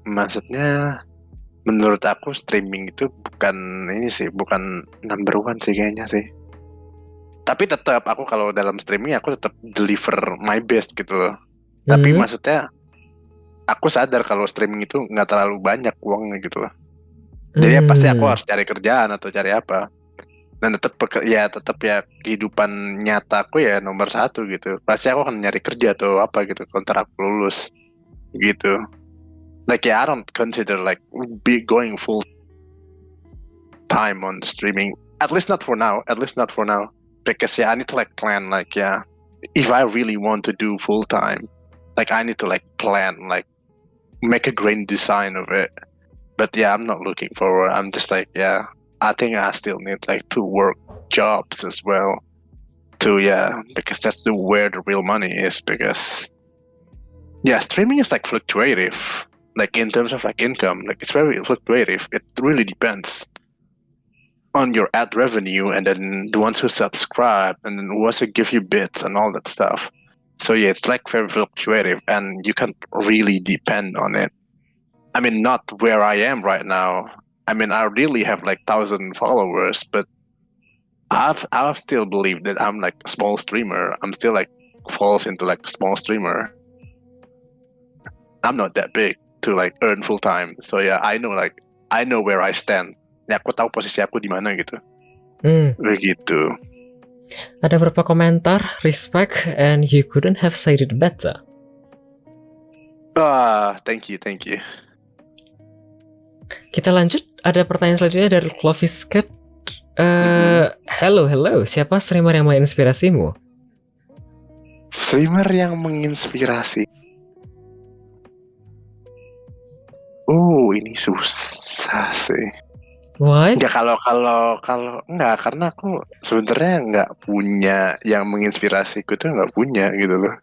maksudnya menurut aku streaming itu bukan number one sih kayaknya sih. Tapi tetap aku kalau dalam streaming aku tetap deliver my best gitu loh. Tapi maksudnya aku sadar kalau streaming itu nggak terlalu banyak uangnya gitu loh. Jadi ya pasti aku harus cari kerjaan atau cari apa. Dan tetap kehidupan nyata aku ya nomor 1 gitu. Pasti aku akan nyari kerja atau apa gitu kontrak aku lulus gitu. Like I don't consider like going full time on streaming. At least not for now. Because I need to like plan if I really want to do full time, like I need to like plan, like make a grand design of it. But yeah, I'm not looking forward. I'm just like, I think I still need like to work jobs as well because that's where the real money is. Because streaming is like fluctuative, like in terms of like income, like it's very fluctuative. It really depends on your ad revenue and then the ones who subscribe and then who also give you bits and all that stuff. So it's like very fluctuative and you can't really depend on it. I mean, not where I am right now. I mean, I really have like 1,000 followers, but I still believe that I'm like a small streamer. I'm still like falls into like small streamer. I'm not that big to like earn full time. So I know where I stand. Ya aku tahu posisi aku di mana gitu. Begitu. Ada beberapa komentar, respect and you couldn't have said it better. Thank you. Kita lanjut, ada pertanyaan selanjutnya dari Clovis Cat. Hello, siapa streamer yang menginspirasimu? Streamer yang menginspirasi? Ini susah sih. Why? Enggak, kalau enggak, karena aku sebenarnya enggak punya yang menginspirasiku tuh enggak punya gitu loh.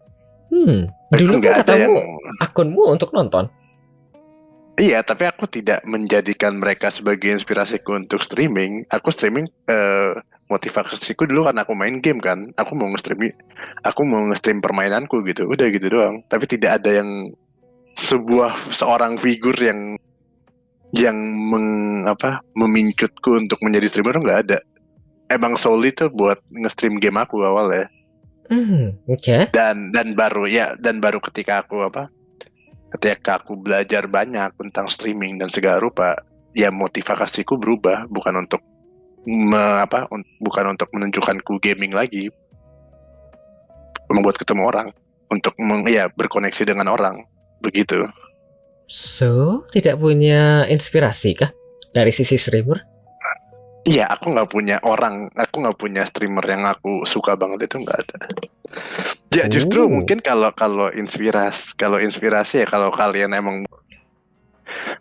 Dulu kan katamu akunmu untuk nonton. Iya, tapi aku tidak menjadikan mereka sebagai inspirasiku untuk streaming. Aku streaming motivasiku dulu karena aku main game kan. Aku mau nge-stream permainanku gitu. Udah gitu doang. Tapi tidak ada yang seorang figur yang memincutku untuk menjadi streamer, nggak ada. Emang solely tuh buat nge-stream game aku awalnya. Okay. Dan baru ketika aku belajar banyak tentang streaming dan segala rupa, ya motivasiku berubah, bukan untuk menunjukkanku gaming lagi, membuat ketemu orang, untuk berkoneksi dengan orang, begitu. So, tidak punya inspirasi kah dari sisi streamer? Iya, aku nggak punya streamer yang aku suka banget, itu nggak ada. Ya justru mungkin kalau inspirasi ya, kalau kalian emang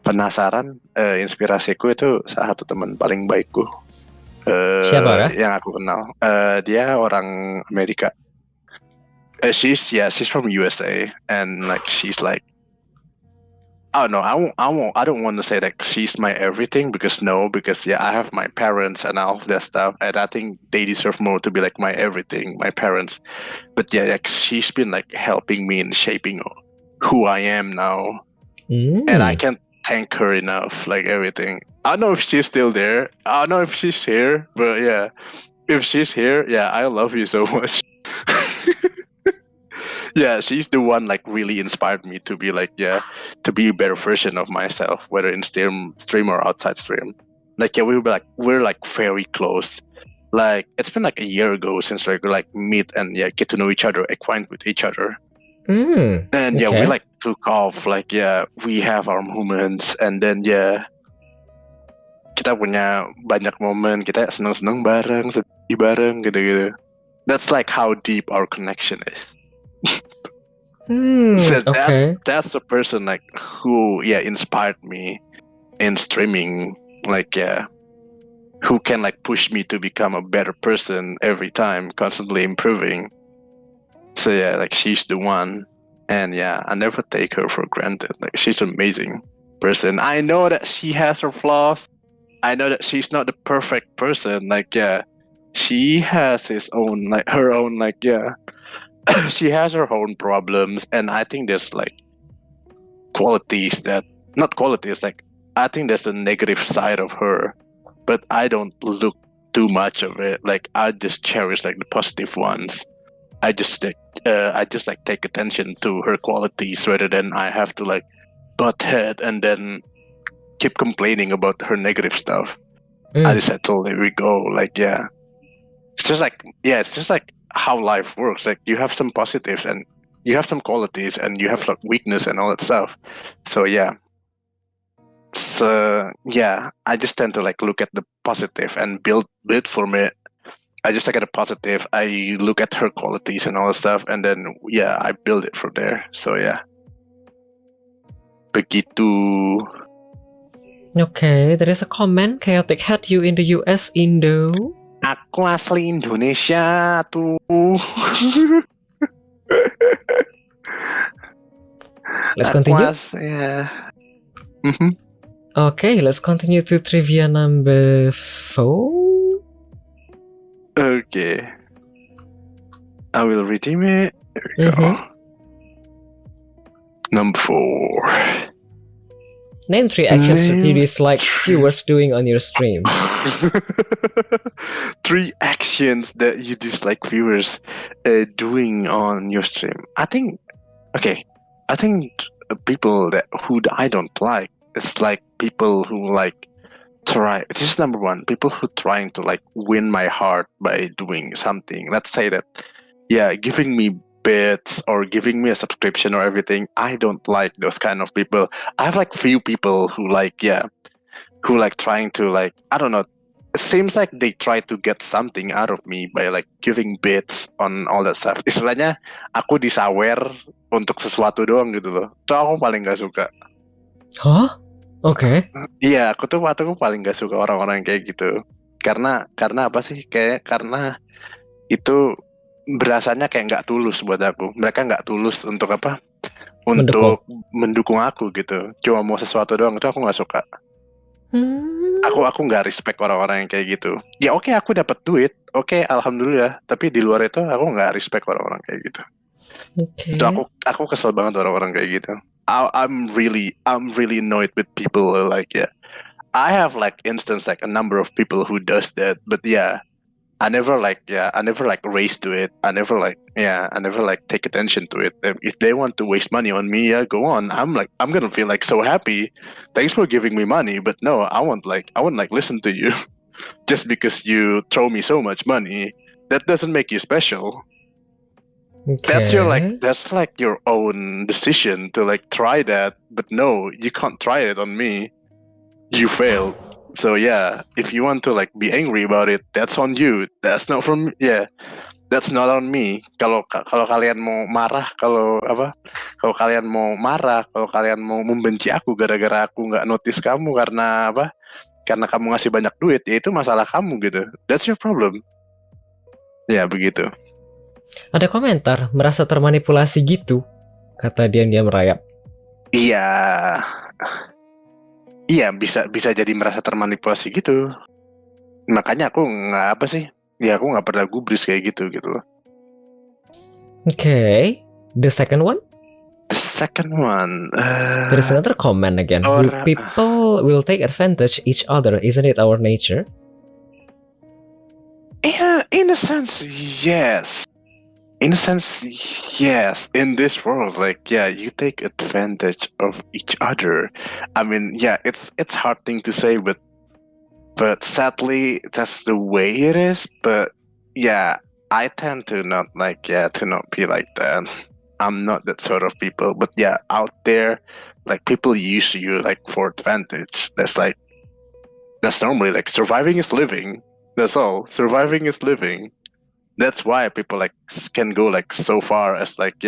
penasaran, inspirasiku itu salah satu teman paling baikku. Siapa kah? Yang aku kenal. Dia orang Amerika. She's from USA and like she's like, oh no, I don't want to say like she's my everything because I have my parents and all of that stuff, and I think they deserve more to be like my everything, my parents. But like she's been like helping me in shaping who I am now, and I can't thank her enough, like everything. I don't know if she's still there. I don't know if she's here, but yeah, if she's here, yeah, I love you so much. Yeah, she's the one like really inspired me to be like, yeah, to be a better version of myself, whether in stream or outside stream. Like, yeah, we're like very close. Like, it's been like a year ago since we like meet and yeah, get to know each other, acquaint with each other. And yeah, we Okay. like took off. Like, yeah, we have our moments, and then yeah, kita punya banyak momen, kita seneng-seneng bareng, sedih bareng, gitu-gitu. That's like how deep our connection is. So Okay. that's the person like who inspired me in streaming. Like, yeah, who can like push me to become a better person every time, constantly improving. So yeah, like she's the one, and yeah, I never take her for granted. Like, she's an amazing person. I know that she has her flaws. I know that she's not the perfect person. Like, yeah, she has her own like, yeah, she has her own problems, and I think there's like qualities that not qualities like I think there's a negative side of her, but I don't look too much of it. Like, I just cherish like the positive ones. I just like take attention to her qualities rather than I have to like butt head and then keep complaining about her negative stuff. I just said, "Oh, there we go." Like, yeah, it's just like how life works. Like, you have some positives and you have some qualities and you have like weakness and all that stuff. So yeah, yeah, I just tend to like look at the positive and build from it. I just look at the positive. I look at her qualities and all that stuff, and then yeah, I build it from there. So yeah, begitu. Okay, there is a comment. Chaotic had you in the US, Indo. Aku asli Indonesia tuh. Let's continue. Yeah. Okay, let's continue to trivia number 4. Okay. I will redeem it. There we go. Number 4. Name 3 actions that you dislike viewers doing on your stream. 3 actions that you dislike viewers doing on your stream. I think people who I don't like, it's like people who like try. This is number 1. People who trying to like win my heart by doing something. Let's say that, yeah, giving me bits or giving me a subscription or everything. I don't like those kind of people. I have like few people who like trying to like, I don't know. It seems like they try to get something out of me by like giving bits on all that stuff. Istilahnya aku disawer untuk sesuatu doang gitu loh. Itu aku paling gak suka. Huh? Okay. Iya, aku paling gak suka orang-orang kayak gitu. Karena apa sih? Karena itu berasanya kayak nggak tulus buat aku. Mereka nggak tulus untuk apa? Untuk mendukung aku gitu. Cuma mau sesuatu doang, itu aku nggak suka. Aku nggak respect orang-orang yang kayak gitu. Ya oke, aku dapat duit, oke, alhamdulillah. Tapi di luar itu aku nggak respect orang-orang kayak gitu. Okay. Itu aku kesel banget orang-orang kayak gitu. I'm really annoyed with people like, yeah. I have like instance like a number of people who does that, but yeah, I never like race to it. I never like take attention to it. If they want to waste money on me, yeah, go on. I'm gonna feel like so happy. Thanks for giving me money, but no, I won't listen to you just because you throw me so much money. That doesn't make you special. Okay. That's like your own decision to like try that, but no, you can't try it on me. You failed. So yeah, if you want to like be angry about it, that's on you. That's not from that's not on me. Kalau kalian mau marah, kalau kalian mau membenci aku gara-gara aku nggak notice kamu karena karena kamu ngasih banyak duit, ya itu masalah kamu gitu. That's your problem. Ya begitu. Ada komentar merasa termanipulasi gitu, kata dia merayap. Iya, bisa jadi merasa termanipulasi gitu. Makanya aku aku nggak pernah gubris kayak gitu loh. Okay, the second one? The second one. There is another comment again. People will take advantage each other, isn't it our nature? Yeah, in a sense, yes. In a sense, yes. In this world, like, yeah, you take advantage of each other. I mean, yeah, it's hard thing to say, but sadly, that's the way it is. But yeah, I tend to not to not be like that. I'm not that sort of people. But yeah, out there, like people use you like for advantage. That's normally like surviving is living. That's all. Surviving is living. That's why people like can go like so far as like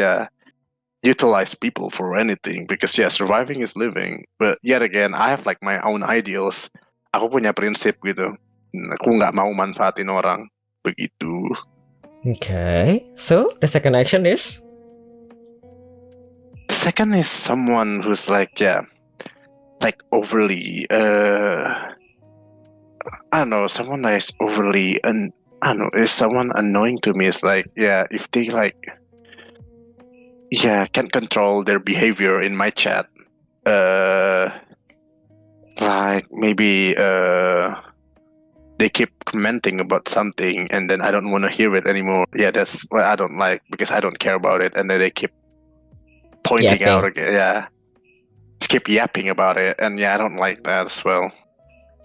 utilize people for anything, because yeah, surviving is living. But yet again, I have like my own ideals. Aku punya prinsip gitu. Aku nggak mau manfaatin orang begitu. Okay, so the second action is? The second is someone who's like overly I don't know, someone that is overly I don't know, is someone annoying to me. Is like, if they like, can't control their behavior in my chat. Like maybe they keep commenting about something and then I don't want to hear it anymore. Yeah, that's what I don't like, because I don't care about it, and then they keep pointing out again. Yeah, just keep yapping about it, and yeah, I don't like that as well.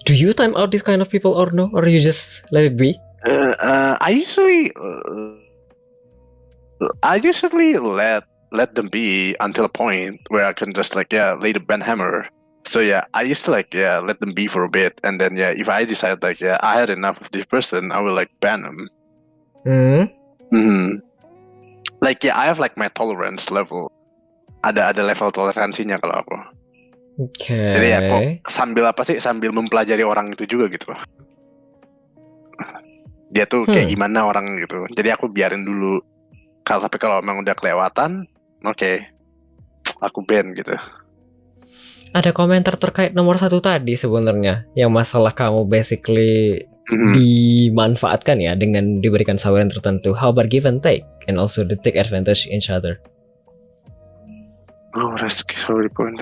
Do you time out these kind of people or no? Or you just let it be? I usually let them be until a point where I can just like lay the banhammer. So yeah, I used to like let them be for a bit, and then if I decide like I had enough of this person, I will like ban them. Like I have like my tolerance level. Ada level toleransinya kalau aku. Okay. Jadi aku sambil mempelajari orang itu juga gitu. Dia tuh kayak gimana orang gitu. Jadi aku biarin dulu. Tapi kalau emang udah kelewatan, oke, aku ban gitu. Ada komentar terkait nomor 1 tadi sebenarnya, yang masalah kamu basically dimanfaatkan ya dengan diberikan saweran tertentu. How about give and take, and also to take advantage each other? Oh, that's sorry point.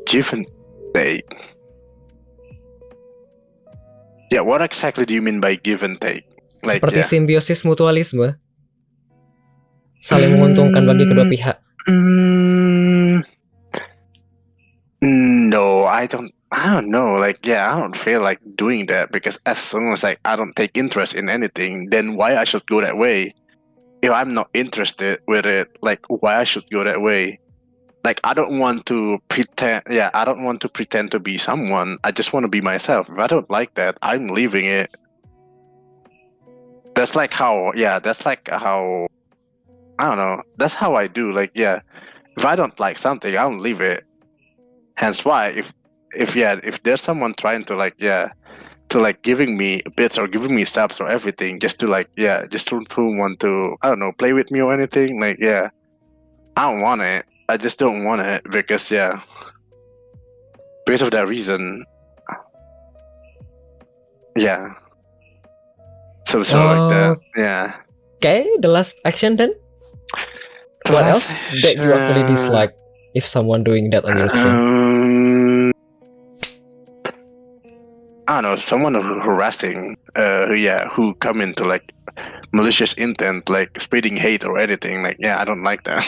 Give and take. Yeah, what exactly do you mean by give and take? Like, seperti simbiosis mutualisme, saling menguntungkan bagi kedua pihak. No, I don't know. Like, I don't feel like doing that, because as soon as like I don't take interest in anything, then why I should go that way? If I'm not interested with it, like why I should go that way? Like I don't want to pretend. Yeah, I don't want to pretend to be someone. I just want to be myself. If I don't like that, I'm leaving it. That's like how. That's like how. I don't know. That's how I do. Like if I don't like something, I don't leave it. Hence why if there's someone trying to like to like giving me bits or giving me subs or everything just to like just to want to, I don't know, play with me or anything, like I don't want it. I just don't want it, because because of that reason. So like that. Okay, the last action then. What else that you actually dislike if someone doing that on your stream? I don't know, someone harassing, who come into like malicious intent, like spreading hate or anything. Like, I don't like that.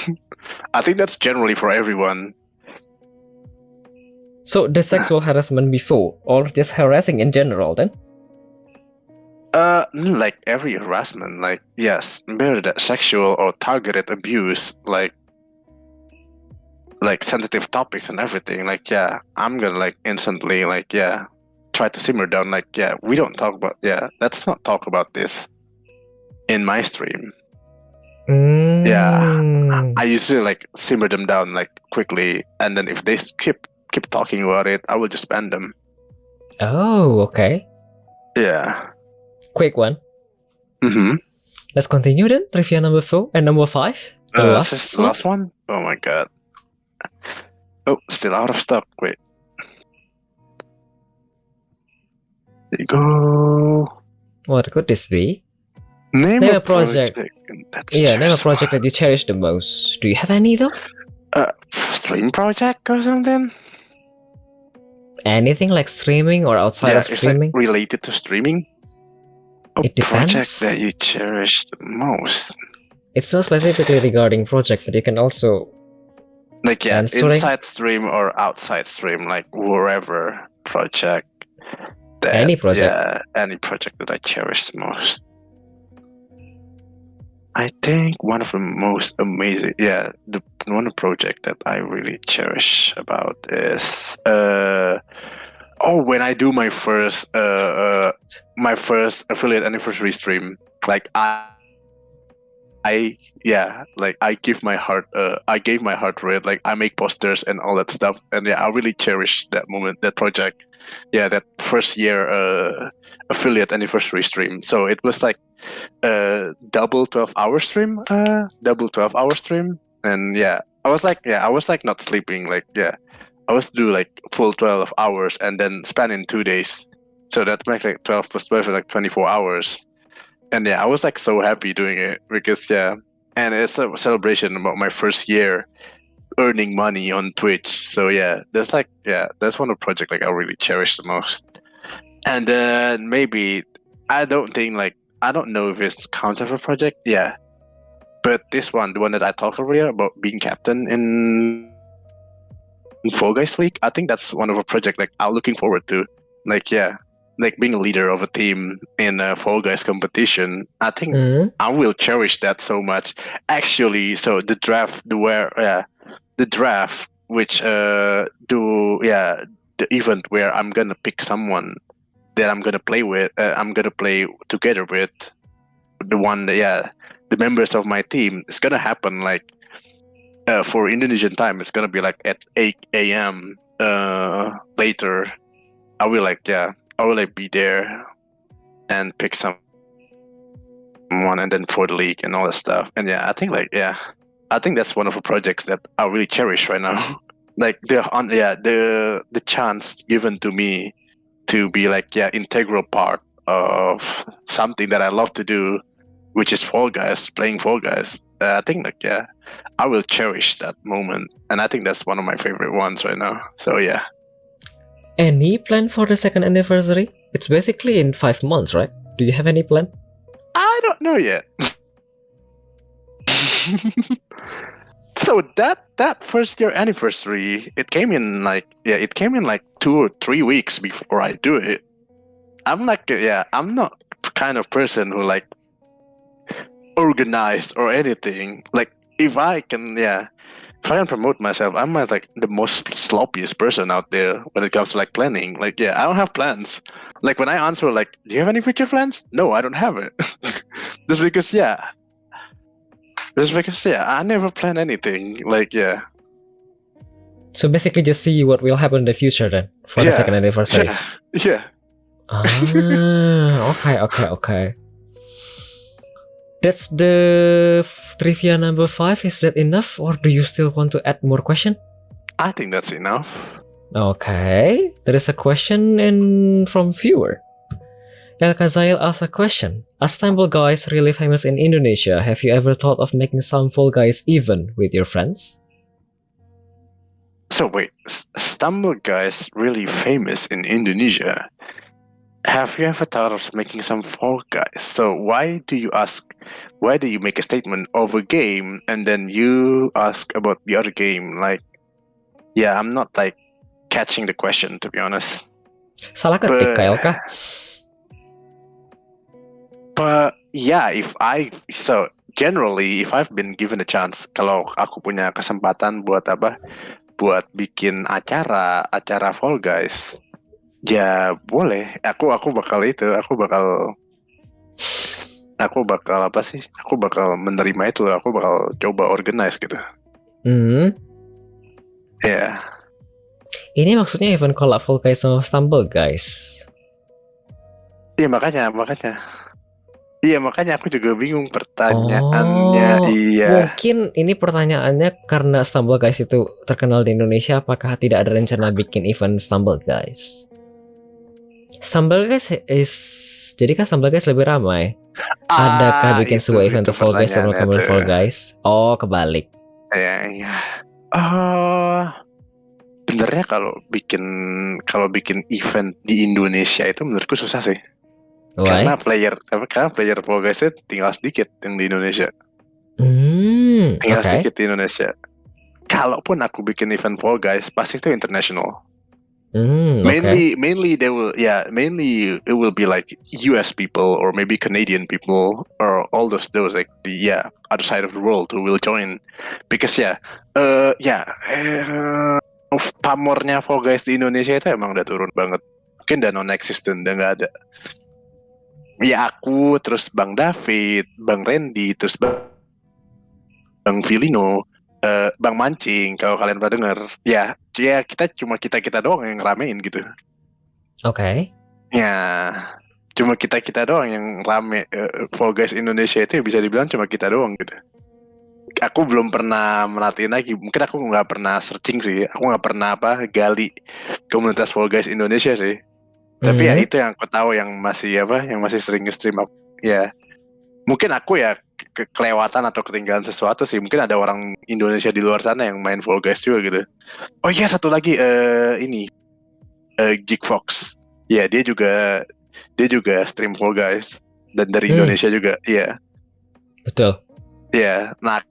I think that's generally for everyone. So the sexual harassment before, or just harassing in general then? Like every harassment, like yes, whether that sexual or targeted abuse, like sensitive topics and everything. Like I'm gonna like instantly like try to simmer down. Like we don't talk about let's not talk about this in my stream. I usually like simmer them down like quickly, and then if they keep talking about it, I will just ban them. Oh, okay. Yeah. Quick one. Let's continue then. Trivia number 4 and number 5. The last one. Oh my god. Oh, still out of stock. Wait. There you go. What could this be? Name a project. Name a project that you cherish the most. Do you have any though? stream project or something. Anything like streaming or outside Yeah, of it's streaming? like related to streaming. A It project depends. that you cherish the most. It's not specifically regarding project, but you can also Like yeah, Answering? inside stream or outside stream, like wherever project. That, Any project. Yeah, any project that I cherish the most. I think one of the most amazing, the one project that I really cherish about is when I do my first affiliate anniversary stream, like I give my heart I gave my heart to it, like I make posters and all that stuff, and yeah, I really cherish that moment, that project. Yeah, that first year affiliate anniversary stream. So it was like double 12-hour stream, and yeah, I was like not sleeping, like yeah, I was do like full 12 hours and then span in 2 days. So that makes like 12 plus 12 is like 24 hours. And yeah, I was like so happy doing it because yeah, and it's a celebration about my first year earning money on Twitch. So yeah, that's one of the project like I really cherish the most. And then maybe I don't know if it counts as a project. Yeah, but this one, the one that I talked earlier about being captain in Fall Guys League, I think that's one of a project like I'm looking forward to. Like yeah, like being a leader of a team in a Fall Guys competition. I think I will cherish that so much. Actually, so the draft, which the event where I'm gonna pick someone that I'm gonna play with. I'm gonna play together with the members of my team. It's gonna happen like for Indonesian time. It's gonna be like at 8 a.m. Later. I will be there and pick someone, and then for the league and all that stuff. And yeah, I think that's one of the projects that I really cherish right now. Like the chance given to me to be like integral part of something that I love to do, which is Fall Guys, playing Fall Guys. I think I will cherish that moment, and I think that's one of my favorite ones right now. So yeah. Any plan for the second anniversary? It's basically in 5 months, right? Do you have any plan? I don't know yet. So that first year anniversary, it came in like 2 or 3 weeks before I do it. I'm not the kind of person who like organized or anything. Like if I can promote myself, I'm like the most sloppiest person out there when it comes to like planning. Like I don't have plans. Like when I answer like, do you have any future plans? No, I don't have it. Just because I never plan anything. Like So basically just see what will happen in the future then for the second anniversary. Yeah. Okay. That's the trivia number 5. Is that enough, or do you still want to add more question? I think that's enough. Okay, there is a question from viewer. El Kazail asks a question. As Stumble Guys really famous in Indonesia, have you ever thought of making some Fall Guys even with your friends? So wait, Stumble Guys really famous in Indonesia? Have you ever thought of making some Fall Guys? So why do you make a statement of a game and then you ask about the other game? Like, I'm not like catching the question, to be honest. Salah ketik KLK. But generally if I've been given a chance, kalau aku punya kesempatan buat bikin acara Fall Guys, ya boleh. Aku bakal menerima itu. Aku bakal coba organize gitu. Ya. Ini maksudnya event collab Fall Guys sama Stumble Guys. Iya makanya aku juga bingung pertanyaannya. Mungkin ini pertanyaannya karena Stumble Guys itu terkenal di Indonesia, apakah tidak ada rencana bikin event Stumble Guys? Stumble Guys jadi kan Stumble Guys lebih ramai. Adakah bikin sebuah event Fall Guys dan Fall Guys? Oh, kebalik. Iya. Sebenarnya kalau bikin event di Indonesia itu menurutku susah sih. Why? Karena player Fall Guys itu tinggal sedikit yang di Indonesia. Tinggal Oke. sedikit di Indonesia. Kalaupun aku bikin event Fall Guys, pasti itu international. Oke. Mainly it will be like US people or maybe Canadian people or all those like the other side of the world who will join because pamornya Fall Guys di Indonesia itu emang udah turun banget, mungkin udah non-existent, udah nggak ada. Ya aku, terus Bang David, Bang Randy, terus Bang Filino, Bang Mancing, kalau kalian pernah denger, ya kita doang yang ngeramein gitu. Oke. Ya, cuma kita doang yang rame. Fall Guys Indonesia itu bisa dibilang cuma kita doang gitu. Aku belum pernah merhatiin lagi, mungkin aku nggak pernah searching sih, aku nggak pernah gali komunitas Fall Guys Indonesia sih. Tapi ya itu yang aku tahu yang masih sering nge-stream up. Ya, mungkin aku ya kelewatan atau ketinggalan sesuatu sih. Mungkin ada orang Indonesia di luar sana yang main Fall Guys juga gitu. Oh iya, satu lagi ini Geek Fox. Ya, dia juga stream Fall Guys dan dari Indonesia juga. Iya. Betul. Iya. Nah,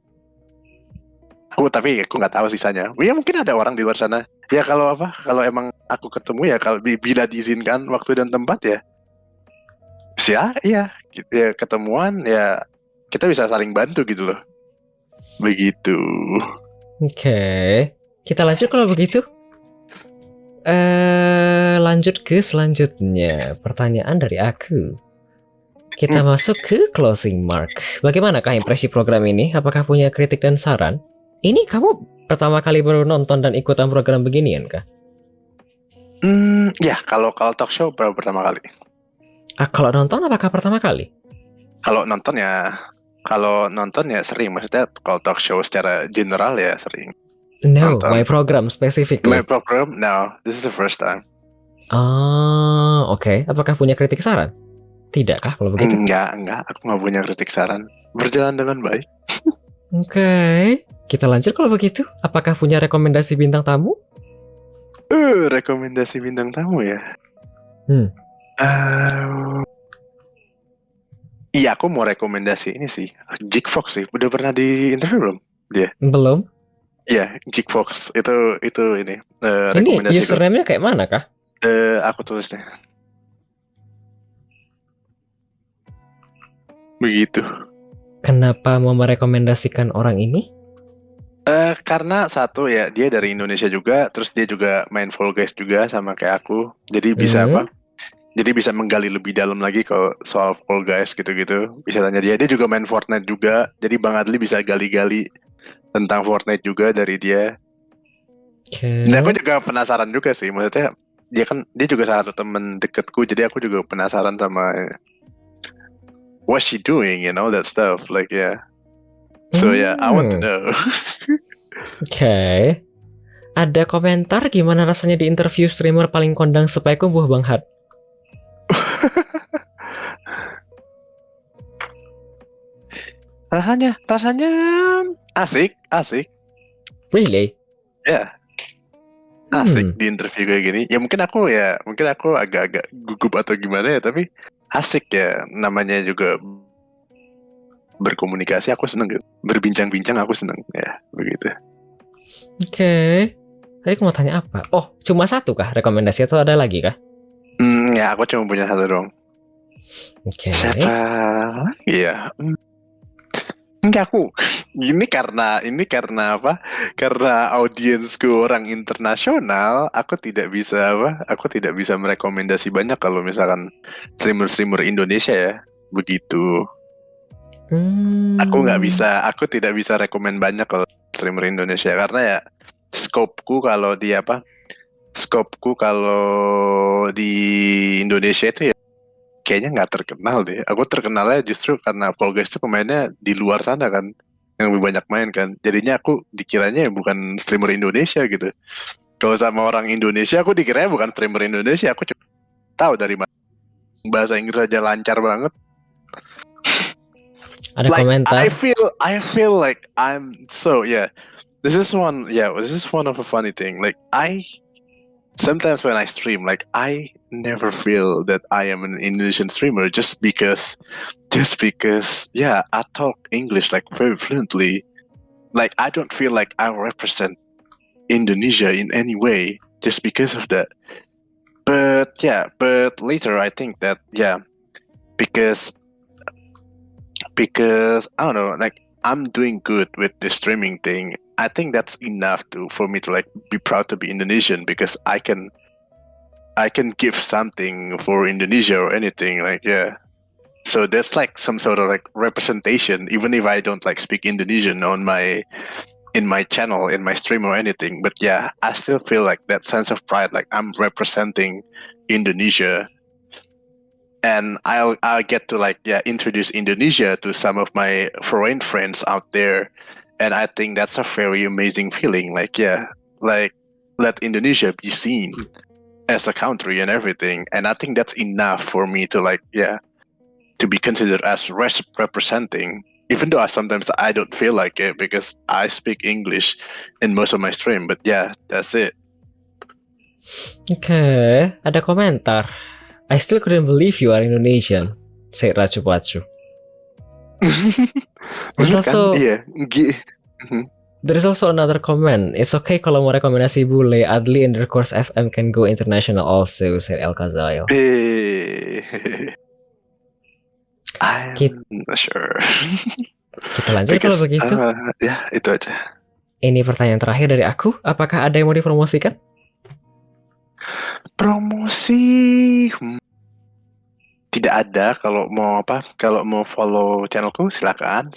tapi aku nggak tahu sisanya. Ya mungkin ada orang di luar sana. Ya kalau emang aku ketemu ya, kalau bila diizinkan waktu dan tempat ya. Iya, ya ketemuan ya, kita bisa saling bantu gitu loh. Begitu. Oke. Kita lanjut kalau begitu. Lanjut ke selanjutnya. Pertanyaan dari aku. Kita masuk ke closing mark. Bagaimanakah impresi program ini? Apakah punya kritik dan saran? Ini kamu pertama kali baru nonton dan ikutan program beginian kah? Ya kalau talk show baru pertama kali. Kalau nonton apakah pertama kali? Kalau nonton ya sering. Maksudnya kalau talk show secara general ya sering. No, nonton. my program specifically. My program? No, this is the first time. Oke. Apakah punya kritik saran? Tidakkah kalau begitu? Enggak. Aku nggak punya kritik saran. Berjalan dengan baik. Oke. Kita lanjut kalau begitu. Apakah punya rekomendasi bintang tamu? Rekomendasi bintang tamu ya. Iya, aku mau rekomendasi ini sih. Geek Fox sih. Udah pernah di interview belum dia? Belum. Iya, Geek Fox itu ini. Ini username-nya kayak mana kah? Aku tulisnya. Begitu. Kenapa mau merekomendasikan orang ini? Karena satu ya, dia dari Indonesia juga, terus dia juga main Fall Guys juga sama kayak aku. Jadi bisa Jadi bisa menggali lebih dalam lagi kalau soal Fall Guys gitu-gitu. Bisa tanya dia juga main Fortnite juga. Jadi Bang Adli bisa gali-gali tentang Fortnite juga dari dia. Dan aku juga penasaran juga sih, maksudnya dia juga salah satu temen deketku, jadi aku juga penasaran sama what she doing and all that stuff, like so I want to know. Oke. Ada komentar gimana rasanya di interview streamer paling kondang supaya kumbuh Bang Had? Rasanya asik. Really? Ya. Asik di interview kayak gini. Ya mungkin aku agak-agak gugup atau gimana ya, tapi asik ya, namanya juga berkomunikasi, aku seneng gitu. Berbincang-bincang aku seneng ya, begitu. Oke. Tadi aku mau tanya apa? Oh, cuma satu kah rekomendasi atau ada lagi kah? Ya aku cuma punya satu dong. Oke. Siapa lagi ya? Enggak, aku ini karena apa? Karena audiensku orang internasional, aku tidak bisa merekomendasi banyak kalau misalkan streamer Indonesia ya, begitu. Aku tidak bisa rekomend banyak kalau streamer Indonesia karena ya scopeku kalau di Indonesia itu ya kayaknya nggak terkenal deh. Aku terkenalnya justru karena Fall Guys itu pemainnya di luar sana kan, yang lebih banyak main kan. Jadinya aku dikiranya bukan streamer Indonesia gitu. Kalau sama orang Indonesia aku dikiranya bukan streamer Indonesia. Aku cuma tahu dari mana. Bahasa Inggris aja lancar banget. Ada komentar. I feel like I'm so this is one. Yeah, this is one of a funny thing. Like sometimes when I stream, like I never feel that I am an Indonesian streamer just because yeah, I talk English like very fluently. Like I don't feel like I represent Indonesia in any way just because of that. But yeah, but later I think that yeah, because I don't know, like I'm doing good with the streaming thing. I think that's enough for me to like be proud to be Indonesian because I can give something for Indonesia or anything like yeah. So that's like some sort of like representation, even if I don't like speak Indonesian in my channel, in my stream or anything. But yeah, I still feel like that sense of pride, like I'm representing Indonesia, and I'll get to like yeah introduce Indonesia to some of my foreign friends out there, and I think that's a very amazing feeling. Like yeah, like let Indonesia be seen as a country and everything, and I think that's enough for me to like yeah to be considered as representing. Even though sometimes I don't feel like it because I speak English in most of my stream, but yeah, that's it. Oke, ada komentar. I still couldn't believe you are Indonesian, said Racu Pacu. There's Bener kan? also Iya. there is also another comment. It's okay kalau mau rekomendasi bule. Adli _ FM can go international also, said El Kazail. I'm not sure. Kita lanjut kalau begitu. Ya, itu aja. Ini pertanyaan terakhir dari aku. Apakah ada yang mau dipromosikan? Promosi tidak ada. Kalau mau follow channelku silakan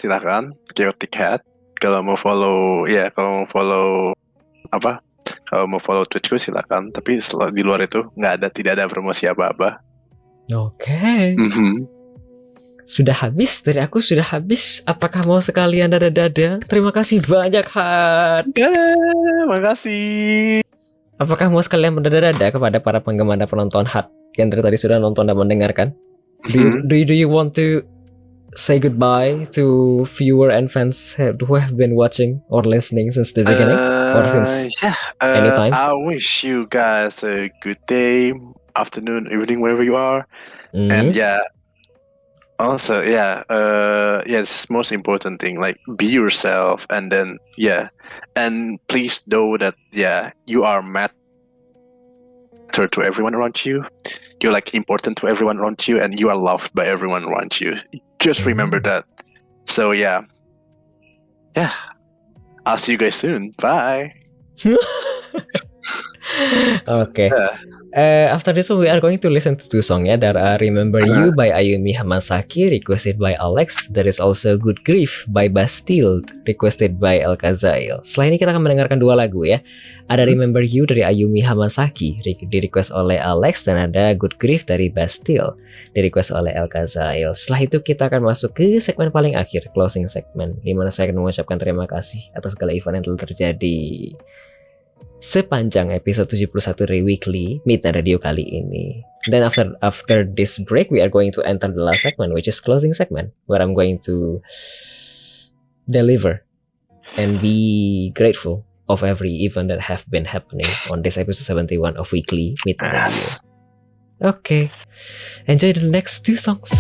Chaotic Hat. Kalau mau follow Twitchku silakan. Tapi di luar itu tidak ada promosi apa-apa. Oke. Sudah habis dari aku, sudah habis. Apakah mau sekalian dada-dada? Terima kasih banyak, Han. Makasih. Apakah mau sekalian berdada-dada kepada para penggemar dan penonton Han yang dari tadi sudah nonton dan mendengarkan? Do you want to say goodbye to viewer and fans who have been watching or listening since the beginning or since anytime? I wish you guys a good day, afternoon, evening, wherever you are, and yeah. Also, this is most important thing. Like, be yourself, and then and please know that you are matter to everyone around you. You're like important to everyone around you, and you are loved by everyone around you. Just remember that. So I'll see you guys soon. Bye. Okay. After this one, we are going to listen to two songs. There are Remember You by Ayumi Hamasaki, requested by Alex. There is also Good Grief by Bastille, requested by El Kazail. Setelah ini kita akan mendengarkan dua lagu ya. Ada Remember You dari Ayumi Hamasaki, di request oleh Alex, dan ada Good Grief dari Bastille, di request oleh El Kazail. Setelah itu kita akan masuk ke segmen paling akhir, closing segment, di mana saya akan mengucapkan terima kasih atas segala event yang telah terjadi sepanjang episode 71 dari Weekly Midnight Radio kali ini. Then after this break, we are going to enter the last segment, which is closing segment, where I'm going to deliver and be grateful of every event that have been happening on this episode 71 of Weekly Midnight Radio. Okay, enjoy the next two songs.